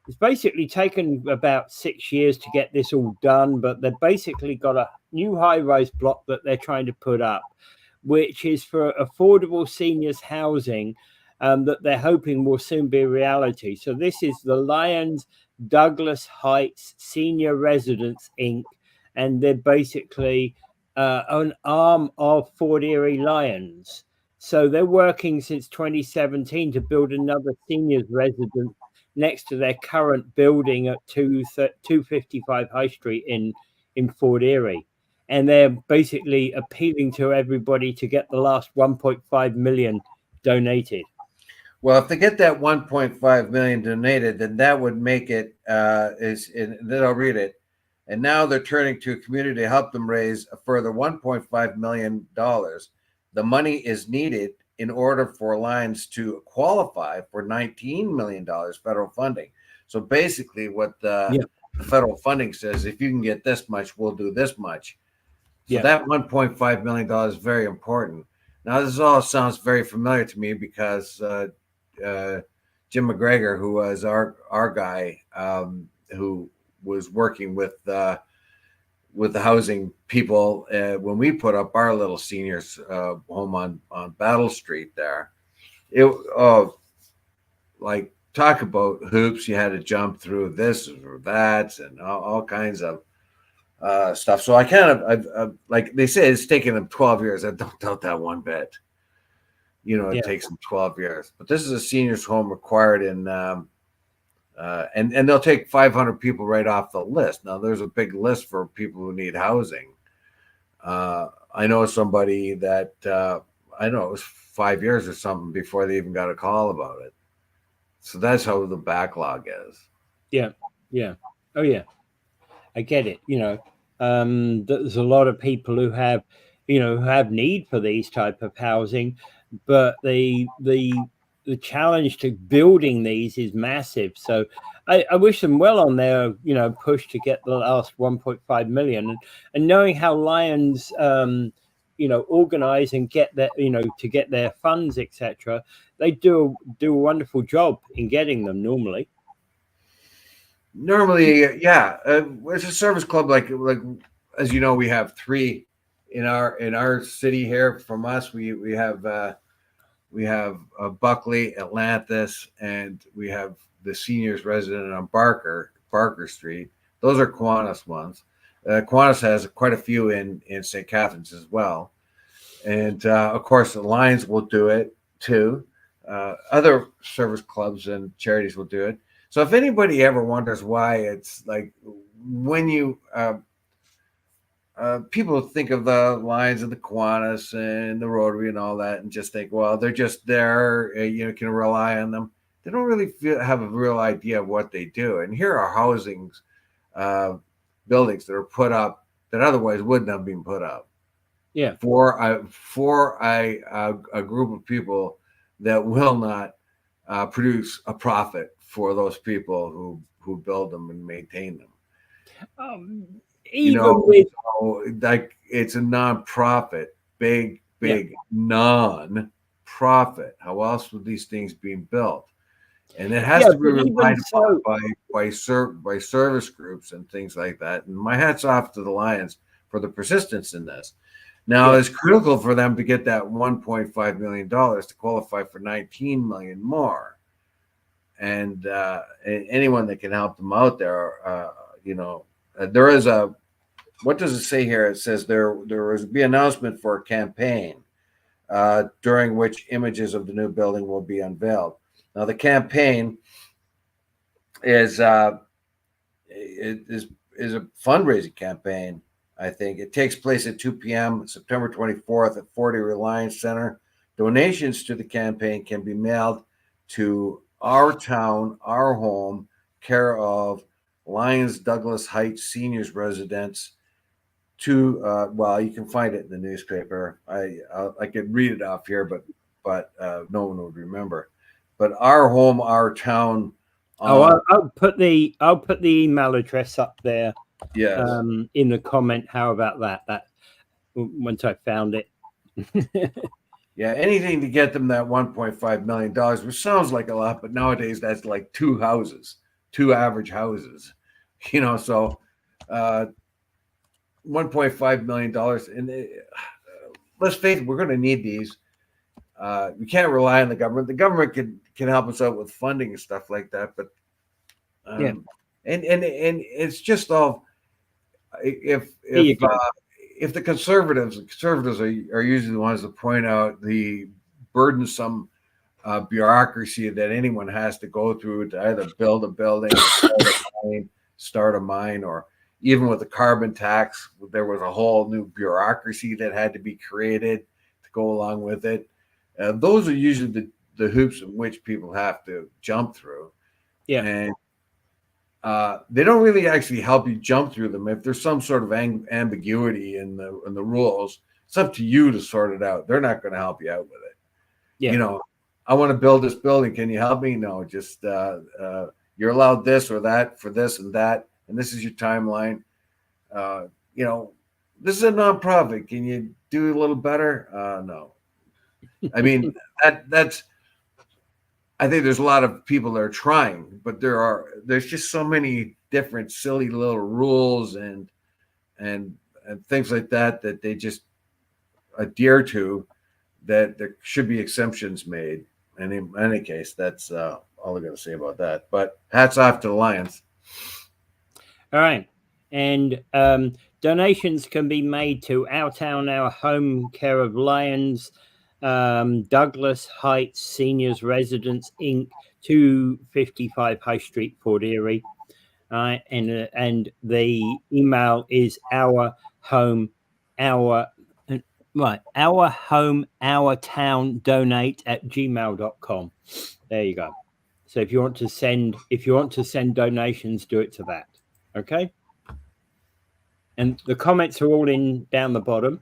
S1: it's basically taken about 6 years to get this all done, but they've basically got a new high-rise block that they're trying to put up, which is for affordable seniors housing that they're hoping will soon be a reality. So this is the Lions Douglas Heights Senior Residence Inc., and they're basically an arm of Fort Erie Lions. So they're working since 2017 to build another seniors residence next to their current building at 255 High Street in Fort Erie. And they're basically appealing to everybody to get the last 1.5 million donated.
S3: Well, if they get that 1.5 million donated, then that would make it then I'll read it. And now they're turning to a community to help them raise a further $1.5 million. The money is needed in order for Lions to qualify for $19 million federal funding. So basically what the federal funding says, if you can get this much, we'll do this much. So that $1.5 million is very important. Now, this all sounds very familiar to me because Jim McGregor, who was our guy, who was working with the housing people when we put up our little seniors home on Battle Street there. Like, talk about hoops you had to jump through, this or that, and all kinds of stuff. So I I've like they say, it's taken them 12 years. I don't doubt that one bit. It takes them 12 years. But this is a seniors home required in and they'll take 500 people right off the list. Now, there's a big list for people who need housing. I know somebody that I know it was 5 years or something before they even got a call about it. So that's how the backlog is.
S1: Yeah. Oh, yeah. I get it. There's a lot of people who have, who have need for these type of housing, but the challenge to building these is massive. So I wish them well on their, push to get the last 1.5 million, and knowing how Lions, organize and get that, to get their funds, etc. They do a wonderful job in getting them normally.
S3: Yeah. It's a service club, like as you know, we have 3 in our city here. From us, we have Buckley, Atlantis, and we have the seniors resident on Barker Street. Those are Kiwanis ones. Kiwanis has quite a few in St. Catharines as well, and of course the Lions will do it too. Other service clubs and charities will do it. So if anybody ever wonders why it's like when you people think of the Lions and the Kiwanis and the Rotary and all that and just think, well, they're just there, you can rely on them. They don't really have a real idea of what they do. And here are housings, buildings that are put up that otherwise wouldn't have been put up.
S1: Yeah.
S3: For a group of people that will not produce a profit for those people who build them and maintain them. Like, it's a non-profit, big non-profit. How else would these things be built? And it has to be relied upon by service groups and things like that. And my hat's off to the Lions for the persistence in this. Now, it's critical for them to get that $1.5 million to qualify for $19 million more. And anyone that can help them out there, there is a, what does it say here? It says there will be an announcement for a campaign during which images of the new building will be unveiled. Now the campaign is a fundraising campaign. I think it takes place at 2 p.m. September 24th at 40 Reliance Center. Donations to the campaign can be mailed to Our Town, Our Home, care of Lyons Douglas Heights Seniors Residence. Well, you can find it in the newspaper. I could read it off here, but no one would remember. But Our Home, Our Town.
S1: I'll put the email address up there.
S3: Yes.
S1: In the comment. How about that? That once I found it.
S3: Yeah, anything to get them that $1.5 million, which sounds like a lot, but nowadays that's like two average houses, so $1.5 million. And let's face it, we're going to need these. We can't rely on the government. The government can help us out with funding and stuff like that, but
S1: yeah.
S3: And it's just all if the conservatives are usually the ones to point out the burdensome bureaucracy that anyone has to go through to either build a building, start a mine, or even with the carbon tax, there was a whole new bureaucracy that had to be created to go along with it. Those are usually the hoops in which people have to jump through.
S1: Yeah.
S3: And they don't really actually help you jump through them. If there's some sort of ambiguity in the rules, it's up to you to sort it out. They're not going to help you out with it.
S1: Yeah.
S3: I want to build this building. Can you help me? No, just you're allowed this or that for this and that, and this is your timeline. This is a nonprofit. Can you do a little better? No. I mean, that's. I think there's a lot of people that are trying, but there's just so many different silly little rules and things like that they just adhere to, that there should be exemptions made. And in any case, that's all I'm going to say about that. But hats off to the Lions.
S1: All right. And donations can be made to Our Town, Our Home, care of Lions, Douglas Heights Seniors Residence Inc., 255 High Street, Port Erie. And the email is our home our town donate @gmail.com. There you go. So if you want to send donations, do it to that. Okay. And the comments are all in down the bottom.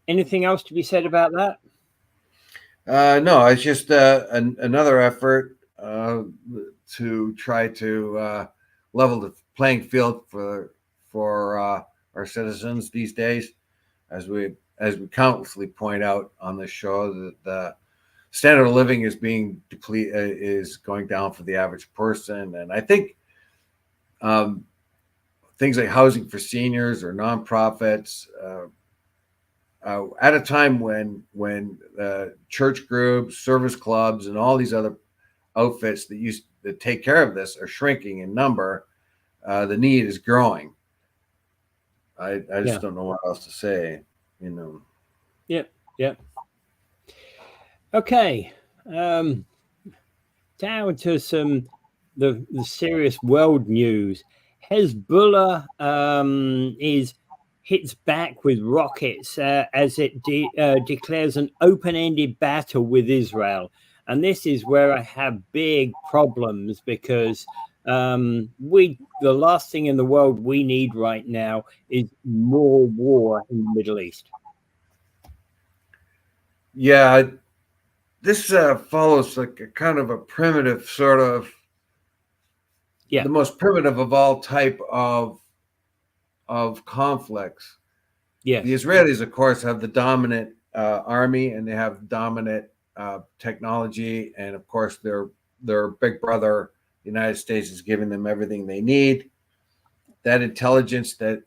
S1: Anything else to be said about that?
S3: No, it's just another effort to try to level the playing field for our citizens these days, as we countlessly point out on this show, that the standard of living is being is going down for the average person. And I think things like housing for seniors or nonprofits, at a time when church groups, service clubs, and all these other outfits that take care of this are shrinking in number, the need is growing. I just don't know what else to say,
S1: Yeah. Okay. Down to the serious world news. Hezbollah hits back with rockets as it declares an open-ended battle with Israel. And this is where I have big problems, because the last thing in the world we need right now is more war in the Middle East.
S3: Yeah, this follows like a kind of a primitive sort of, the most primitive of all type of conflicts.
S1: Yeah,
S3: the Israelis, of course, have the dominant army, and they have dominant technology, and of course, their big brother, the United States, is giving them everything they need. That intelligence that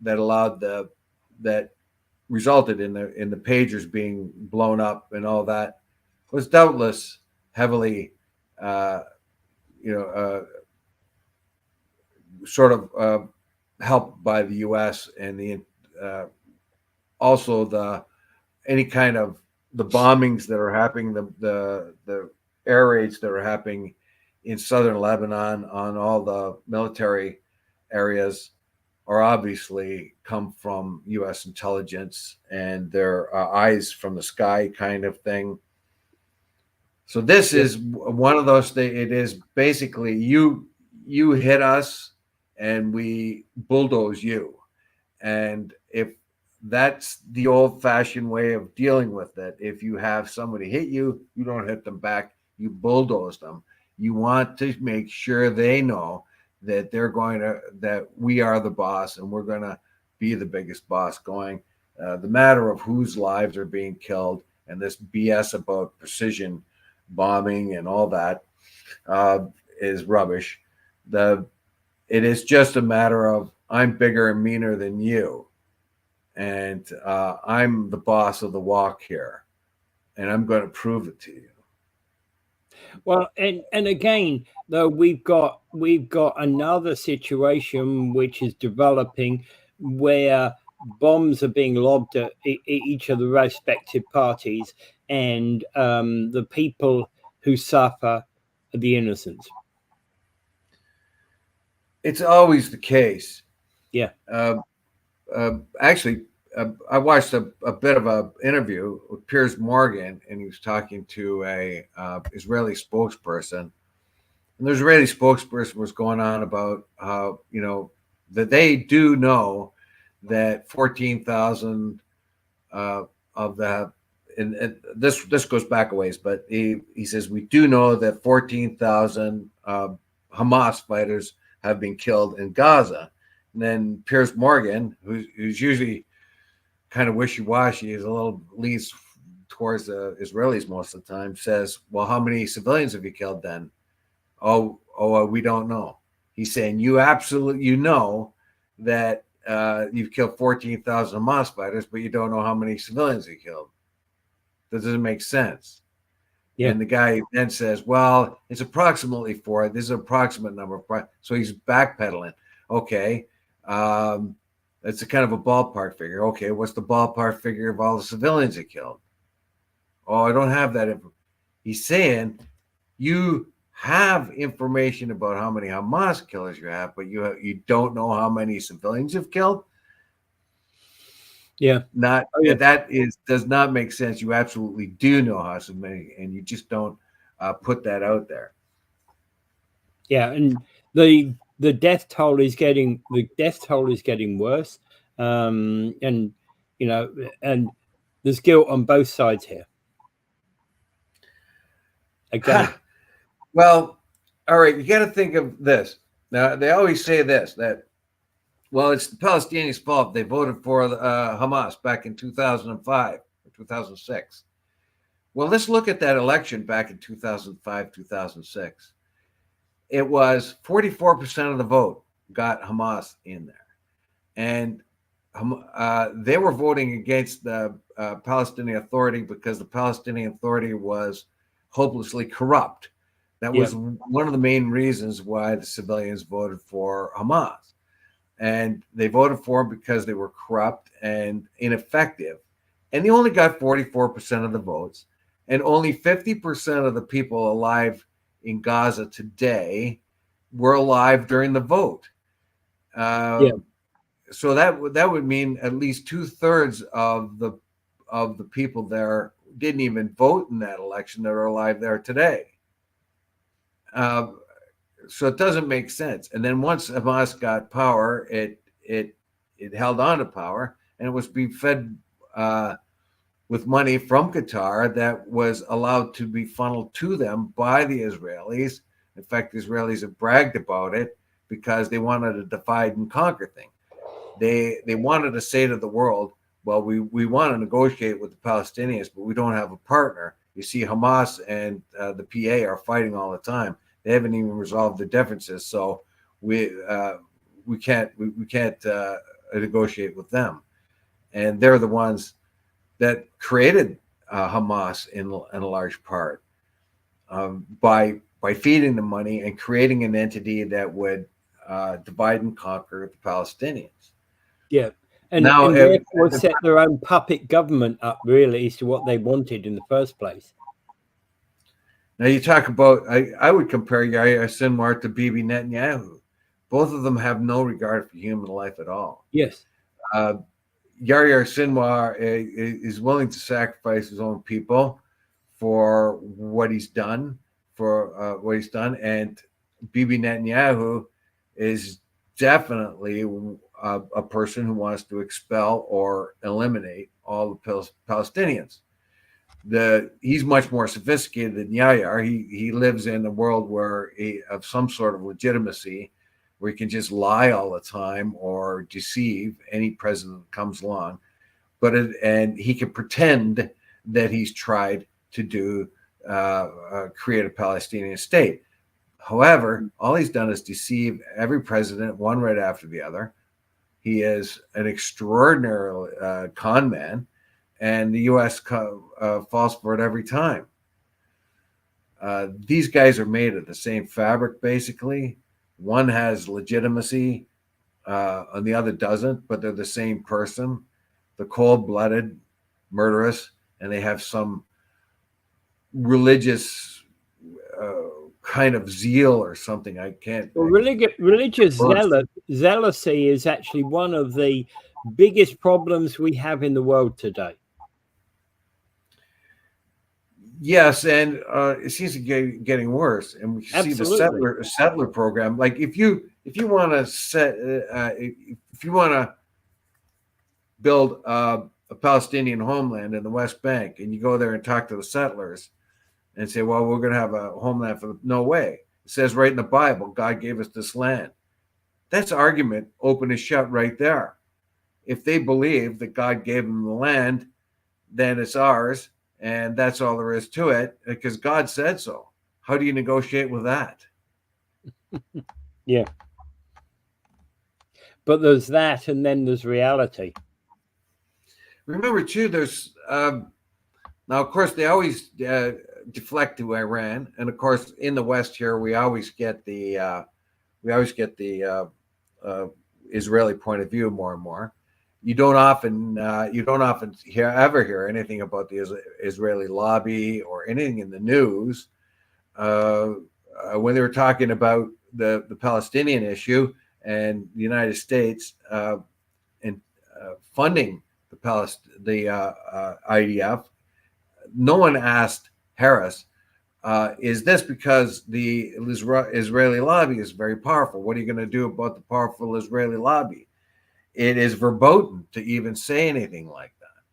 S3: allowed that resulted in the pagers being blown up and all that was doubtless heavily, sort of helped by the U.S. and the also any kind of the bombings that are happening, the air raids that are happening in southern Lebanon on all the military areas are obviously come from U.S. intelligence and their eyes from the sky kind of thing. So this is one of those things. It is basically you hit us and we bulldoze you. And if that's the old-fashioned way of dealing with it, if you have somebody hit you, you don't hit them back, you bulldoze them. You want to make sure they know that that we are the boss and we're going to be the biggest boss going. The matter of whose lives are being killed and this BS about precision bombing and all that is rubbish. It is just a matter of I'm bigger and meaner than you, and I'm the boss of the walk here, and I'm going to prove it to you.
S1: Well, and again, though, we've got another situation which is developing where bombs are being lobbed at each of the respective parties, and the people who suffer are the innocents.
S3: It's always the case.
S1: Yeah.
S3: Actually, I watched a bit of an interview with Piers Morgan, and he was talking to a Israeli spokesperson. And the Israeli spokesperson was going on about how, that they do know that 14,000 of the, and this goes back a ways, but he says, we do know that 14,000 Hamas fighters have been killed in Gaza. And then Piers Morgan, who's usually kind of wishy-washy, is a little leans towards the Israelis most of the time, says, well, how many civilians have you killed then? Oh, we don't know. He's saying, you know that you've killed 14,000 Hamas fighters, but you don't know how many civilians you killed. That doesn't make sense. Yeah. And the guy then says, well, it's approximately 4. This is an approximate number. So he's backpedaling. Okay. That's a kind of a ballpark figure. Okay. What's the ballpark figure of all the civilians he killed? Oh, I don't have that. He's saying you have information about how many Hamas killers you have, but you don't know how many civilians you've killed.
S1: Yeah.
S3: That does not make sense. You absolutely do know how many, and you just don't put that out there.
S1: Yeah, and the death toll is getting worse, and and there's guilt on both sides here. Again,
S3: well, all right, you got to think of this. Now they always say this, that, well, it's the Palestinians' fault. They voted for Hamas back in 2005 or 2006. Well, let's look at that election back in 2005, 2006. It was 44% of the vote got Hamas in there. And they were voting against the Palestinian Authority because the Palestinian Authority was hopelessly corrupt. That was one of the main reasons why the civilians voted for Hamas. And they voted for them because they were corrupt and ineffective. And they only got 44% of the votes. And only 50% of the people alive in Gaza today were alive during the vote. So that would mean at least 2/3 of the people there didn't even vote in that election that are alive there today. So it doesn't make sense. And then once Hamas got power, it held on to power, and it was being fed with money from Qatar that was allowed to be funneled to them by the Israelis. In fact, the Israelis have bragged about it because they wanted a divide and conquer thing. They wanted to say to the world, well, we want to negotiate with the Palestinians, but we don't have a partner. You see, Hamas and the PA are fighting all the time. They haven't even resolved the differences, so we can't negotiate with them. And they're the ones that created Hamas in a large part by feeding them money and creating an entity that would divide and conquer the Palestinians.
S1: Yeah, and therefore set their own puppet government up, really, as to what they wanted in the first place.
S3: Now you talk about, I would compare Yahya Sinwar to Bibi Netanyahu. Both of them have no regard for human life at all.
S1: Yes.
S3: Yahya Sinwar is willing to sacrifice his own people for what he's done, and Bibi Netanyahu is definitely a person who wants to expel or eliminate all the Palestinians. He's much more sophisticated than Yahya. He lives in a world where of some sort of legitimacy, where he can just lie all the time or deceive any president that comes along, and he can pretend that he's tried to create a Palestinian state. However, all he's done is deceive every president, one right after the other. He is an extraordinary con man, and the U.S. falls for it every time. These guys are made of the same fabric, basically. One has legitimacy, and the other doesn't, but they're the same person. The cold-blooded, murderous, and they have some religious kind of zeal or something. I can't.
S1: Well, religious zealousy is actually one of the biggest problems we have in the world today.
S3: Yes, and it seems to be getting worse. And we see the settler program. Like if you want to build a Palestinian homeland in the West Bank, and you go there and talk to the settlers and say, well, we're going to have a homeland for no way. It says right in the Bible, God gave us this land. That's argument open and shut right there. If they believe that God gave them the land, then it's ours, and that's all there is to it, because God said so. How do you negotiate with that?
S1: Yeah. But there's that, and then there's reality.
S3: Remember, too, there's now, of course, they always deflect to Iran, and of course, in the West here, we always get the Israeli point of view more and more. You don't often hear anything about the Israeli lobby or anything in the news. When they were talking about the Palestinian issue and the United States funding the IDF, no one asked Harris, is this because the Israeli lobby is very powerful? What are you going to do about the powerful Israeli lobby? It is verboten to even say anything like that.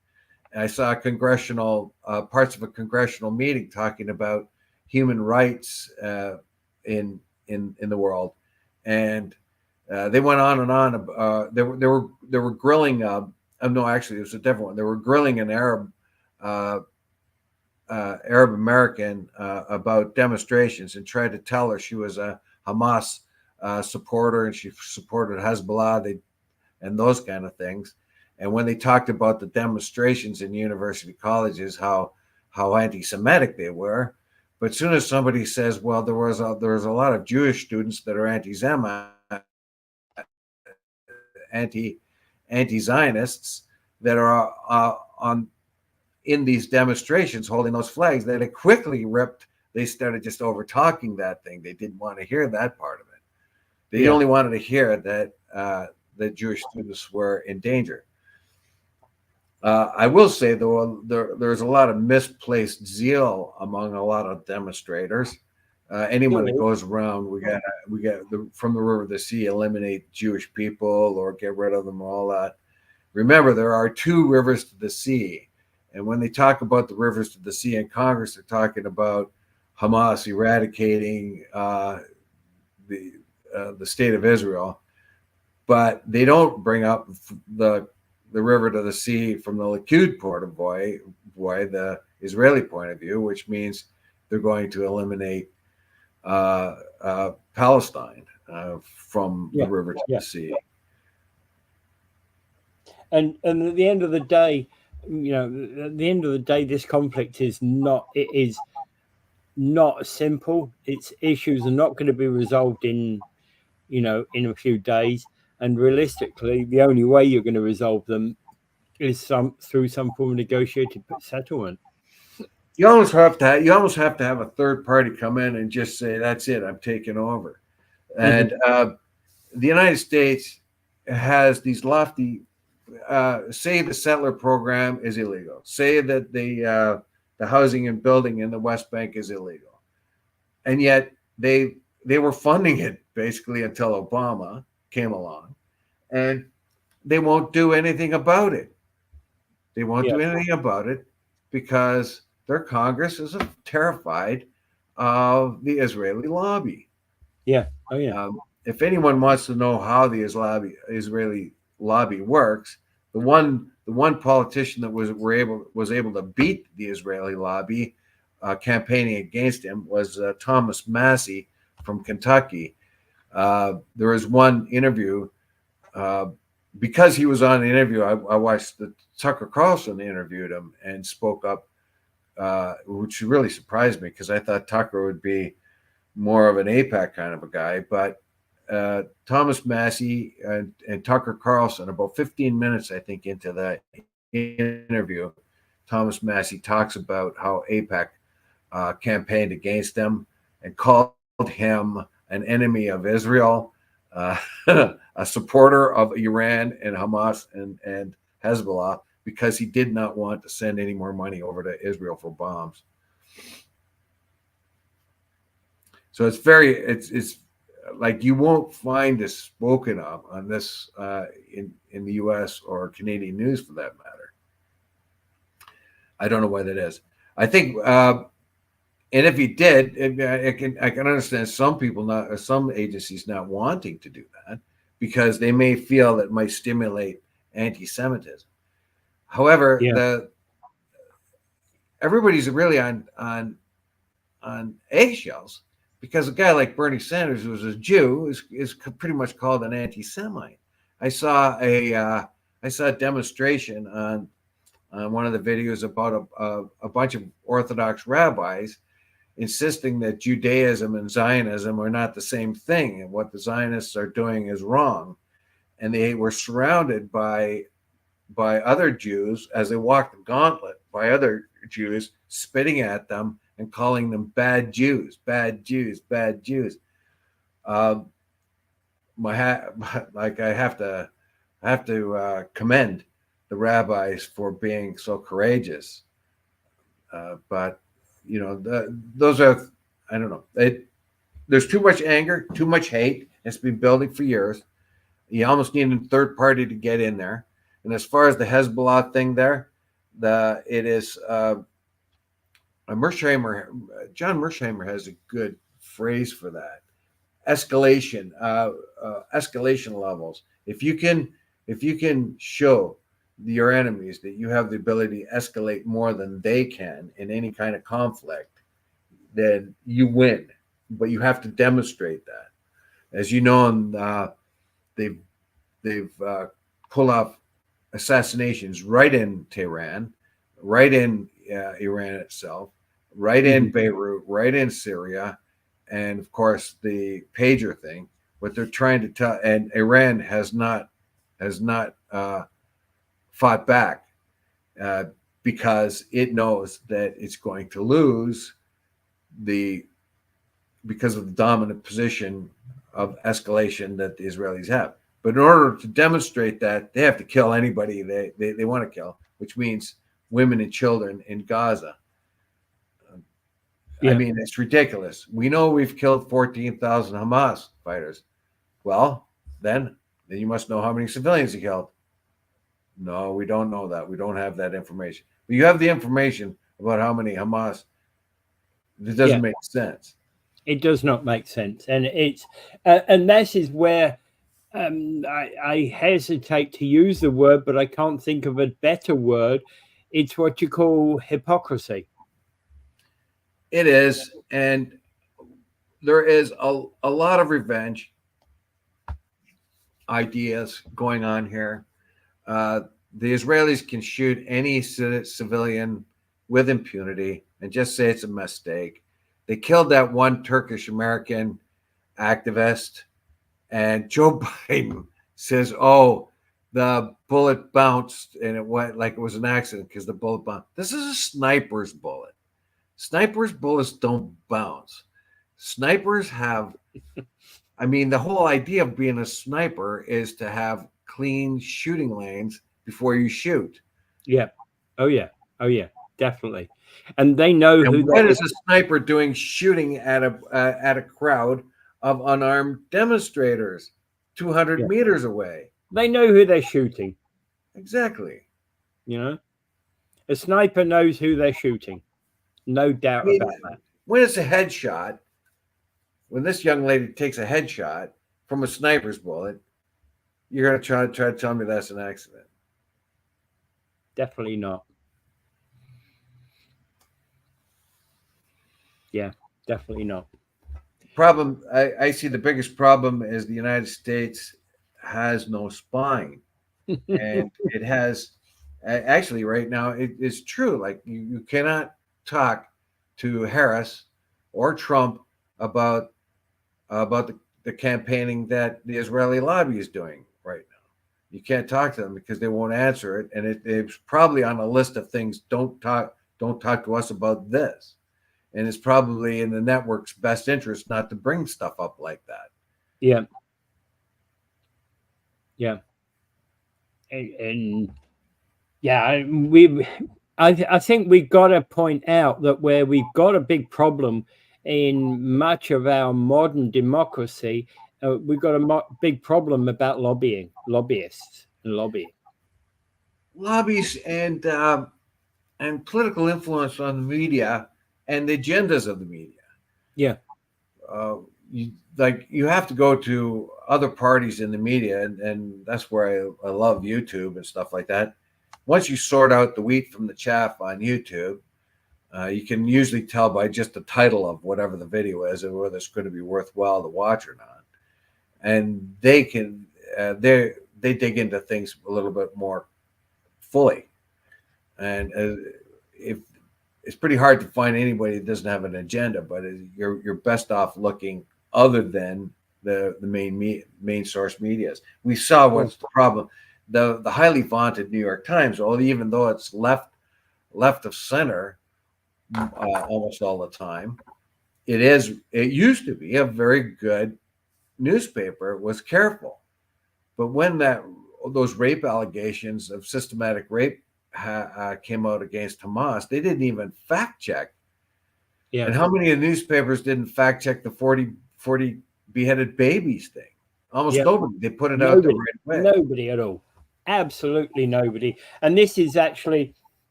S3: And I saw parts of a congressional meeting talking about human rights in the world, and they went on and on. They were grilling. No, actually, it was a different one. They were grilling an Arab American about demonstrations, and tried to tell her she was a Hamas supporter and she supported Hezbollah and those kind of things. And when they talked about the demonstrations in university colleges, how anti-Semitic they were, but as soon as somebody says, well, there was a lot of Jewish students that are anti-Zionists that are in these demonstrations holding those flags, that it quickly ripped. They started just over talking that thing. They didn't want to hear that part of it. They only wanted to hear that the Jewish students were in danger. I will say, though, there's a lot of misplaced zeal among a lot of demonstrators. Anyone that goes around, we got from the river to the sea, eliminate Jewish people or get rid of them, all that. Remember, there are two rivers to the sea, and when they talk about the rivers to the sea in Congress, they're talking about Hamas eradicating the state of Israel. But they don't bring up the river to the sea from the Likud point of view, the Israeli point of view, which means they're going to eliminate Palestine from the river to the sea. And
S1: at the end of the day, this conflict is not simple. Its issues are not going to be resolved in a few days. And realistically, the only way you're going to resolve them is through some form of negotiated settlement.
S3: You almost have to have a third party come in and just say, "That's it, I'm taking over." And the United States has these lofty. Say the settler program is illegal. Say that the housing and building in the West Bank is illegal, and yet they were funding it basically until Obama came along, and they won't do anything about it. They won't do anything about it because their Congress is terrified of the Israeli lobby.
S1: Yeah. Oh, yeah.
S3: If anyone wants to know how the Israeli lobby works, the one politician that was able to beat the Israeli lobby campaigning against him was Thomas Massey from Kentucky. There was one interview because he was on the interview. I watched the Tucker Carlson interviewed him and spoke up, which really surprised me because I thought Tucker would be more of an AIPAC kind of a guy, but Thomas Massey and Tucker Carlson, about 15 minutes, I think, into that interview, Thomas Massey talks about how AIPAC campaigned against him and called him an enemy of Israel, a supporter of Iran and Hamas and Hezbollah, because he did not want to send any more money over to Israel for bombs. So it's like you won't find this spoken of on this in the U.S. or Canadian news for that matter. I don't know why that is. I think, and if he did, I can understand some people some agencies not wanting to do that because they may feel it might stimulate anti-Semitism. However, everybody's really on eggshells. Because a guy like Bernie Sanders, who's a Jew, is pretty much called an anti-Semite. I saw a demonstration on one of the videos about a bunch of Orthodox rabbis insisting that Judaism and Zionism are not the same thing, and what the Zionists are doing is wrong. And they were surrounded by other Jews as they walked the gauntlet by other Jews spitting at them and calling them bad Jews, bad Jews, bad Jews. I have to commend the rabbis for being so courageous. But those are, I don't know. There's too much anger, too much hate. It's been building for years. You almost need a third party to get in there. And as far as the Hezbollah thing there, it is. John Mersheimer has a good phrase for that. Escalation levels. If you can show your enemies that you have the ability to escalate more than they can in any kind of conflict, then you win. But you have to demonstrate that. As you know, they've pulled off assassinations right in Tehran, right in Iran itself, right in Beirut, right in Syria, and of course the pager thing. What they're trying to tell, and Iran has not fought back because it knows that it's going to lose because of the dominant position of escalation that the Israelis have. But in order to demonstrate that, they have to kill anybody they want to kill, which means women and children in Gaza. I mean, it's ridiculous. We know we've killed 14,000 Hamas fighters. Well, then you must know how many civilians you killed. No, we don't know that. We don't have that information. But you have the information about how many Hamas. It doesn't make sense.
S1: It does not make sense, and it's and this is where I hesitate to use the word, but I can't think of a better word. It's what you call hypocrisy.
S3: It is, and there is a lot of revenge ideas going on here. The Israelis can shoot any civilian with impunity and just say it's a mistake. They killed that one Turkish-American activist, and Joe Biden says, oh, the bullet bounced and it went like it was an accident because the bullet bounced. This is a sniper's bullet. Snipers' bullets don't bounce. Snipers have, I mean, the whole idea of being a sniper is to have clean shooting lanes before you shoot.
S1: Yeah. Oh yeah. Oh yeah. Definitely. And they know
S3: And
S1: who
S3: what
S1: they
S3: is a sniper doing shooting at a crowd of unarmed demonstrators 200
S1: Yeah.
S3: meters away?
S1: They know who they're shooting.
S3: Exactly.
S1: You know, a sniper knows who they're shooting. No doubt
S3: I mean,
S1: about that.
S3: when it's a headshot, when this young lady takes a headshot from a sniper's bullet, you're going to try to tell me that's an accident.
S1: Definitely not. Yeah, definitely not.
S3: Problem, I see the biggest problem is the United States has no spine. And it has, actually right now, it's true. Like you cannot talk to Harris or Trump about the campaigning that the Israeli lobby is doing right now. You can't talk to them because they won't answer it, and it's probably on a list of things. Don't talk to us about this, and it's probably in the network's best interest not to bring stuff up like that.
S1: Yeah. Yeah. And yeah, I think we've got to point out that where we've got a big problem in much of our modern democracy, we've got a big problem about lobbyists and lobbying.
S3: Lobbies and political influence on the media and the agendas of the media.
S1: Yeah.
S3: You have to go to other parties in the media, and that's where I love YouTube and stuff like that. Once you sort out the wheat from the chaff on YouTube, you can usually tell by just the title of whatever the video is and whether it's going to be worthwhile to watch or not. And they can they dig into things a little bit more fully, and if it's pretty hard to find anybody that doesn't have an agenda, but you're best off looking other than the main source medias. We saw what's the problem. The highly vaunted New York Times, even though it's left of center almost all the time, it used to be a very good newspaper, was careful. But when those rape allegations of systematic rape came out against Hamas, they didn't even fact check.
S1: Yeah.
S3: And how many of the newspapers didn't fact check the 40 beheaded babies thing? Almost nobody. They put it out there right away.
S1: Nobody at all. Absolutely nobody. And this is a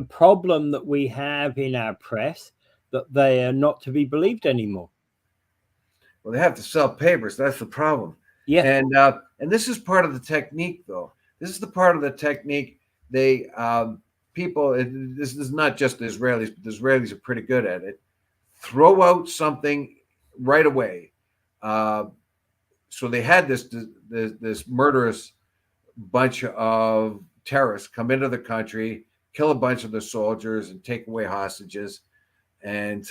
S1: problem that we have in our press, that they are not to be believed anymore.
S3: Well, they have to sell papers. That's the problem.
S1: Yeah.
S3: And this is part of the technique, though. This is the part of the technique. They this is not just the Israelis, but the Israelis are pretty good at it. Throw out something right away. So they had this murderous bunch of terrorists come into the country, kill a bunch of the soldiers, and take away hostages, and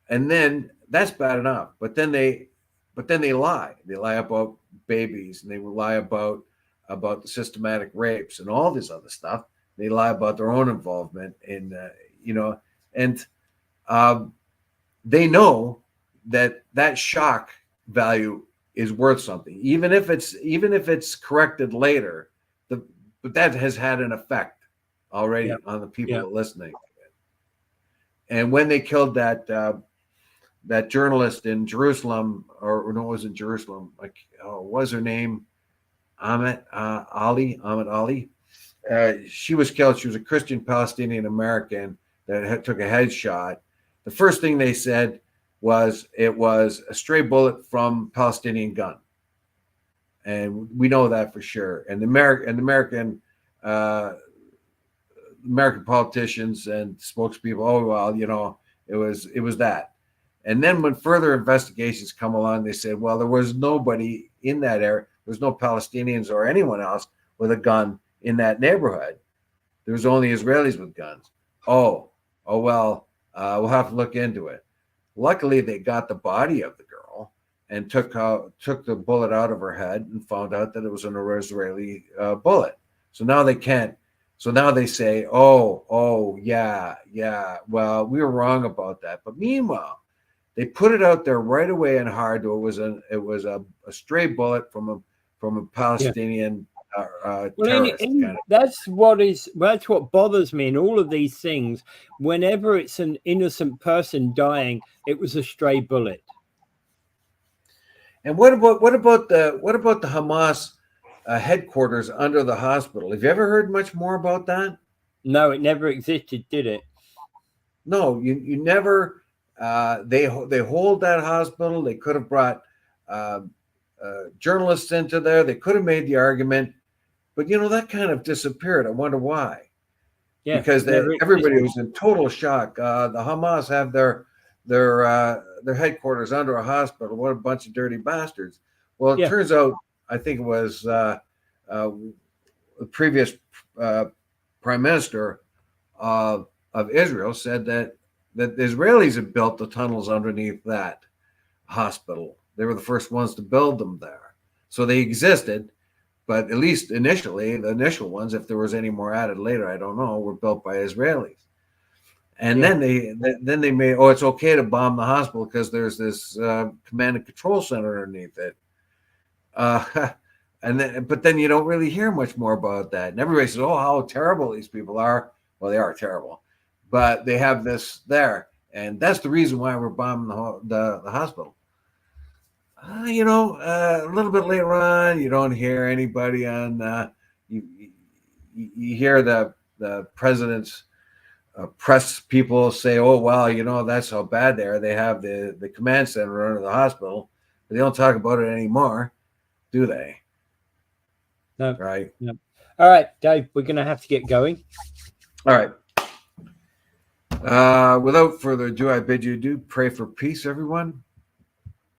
S3: then that's bad enough. But then they lie. They lie about babies, and they lie about the systematic rapes and all this other stuff. They lie about their own involvement in, and they know that shock value is worth something, even if it's corrected later. But that has had an effect already on the people listening. And when they killed that journalist in Jerusalem, or no, it wasn't Jerusalem. What was her name? Ahmed Ali. She was killed. She was a Christian Palestinian American that took a headshot. The first thing they said was it was a stray bullet from Palestinian gun, and we know that for sure. And the American politicians and spokespeople, oh well, it was that. And then when further investigations come along, they said, well, there was nobody in that area. There's no Palestinians or anyone else with a gun in that neighborhood. There's only Israelis with guns. Oh well, we'll have to look into it. Luckily, they got the body of the girl and took the bullet out of her head and found out that it was an Israeli bullet. So now they can't So now they say, oh, yeah. Well, we were wrong about that. But meanwhile, they put it out there right away and hard. It was a stray bullet from a Palestinian terrorist.
S1: That's what bothers me in all of these things. Whenever it's an innocent person dying, it was a stray bullet.
S3: And what about the Hamas headquarters under the hospital? Have you ever heard much more about that?
S1: No, it never existed, did it?
S3: No, you never. They hold that hospital. They could have brought journalists into there. They could have made the argument, but that kind of disappeared. I wonder why. Yeah, because everybody was in total shock. The Hamas have their headquarters under a hospital. What a bunch of dirty bastards. Well, it turns out, I think it was the previous prime minister of Israel said that the Israelis had built the tunnels underneath that hospital. They were the first ones to build them there. So they existed, but at least initially, the initial ones, if there was any more added later, I don't know, were built by Israelis. And then they made, it's okay to bomb the hospital because there's this command and control center underneath it. But then you don't really hear much more about that. And everybody says, how terrible these people are. Well, they are terrible, but they have this there. And that's the reason why we're bombing the hospital. A little bit later on, you don't hear anybody on, you hear the president's press people say, that's how bad they are. They have the command center under the hospital, but they don't talk about it anymore, do they?
S1: No.
S3: Right.
S1: No. All right, Dave, we're going to have to get going.
S3: All right. Without further ado, I bid you adieu. Pray for peace, everyone.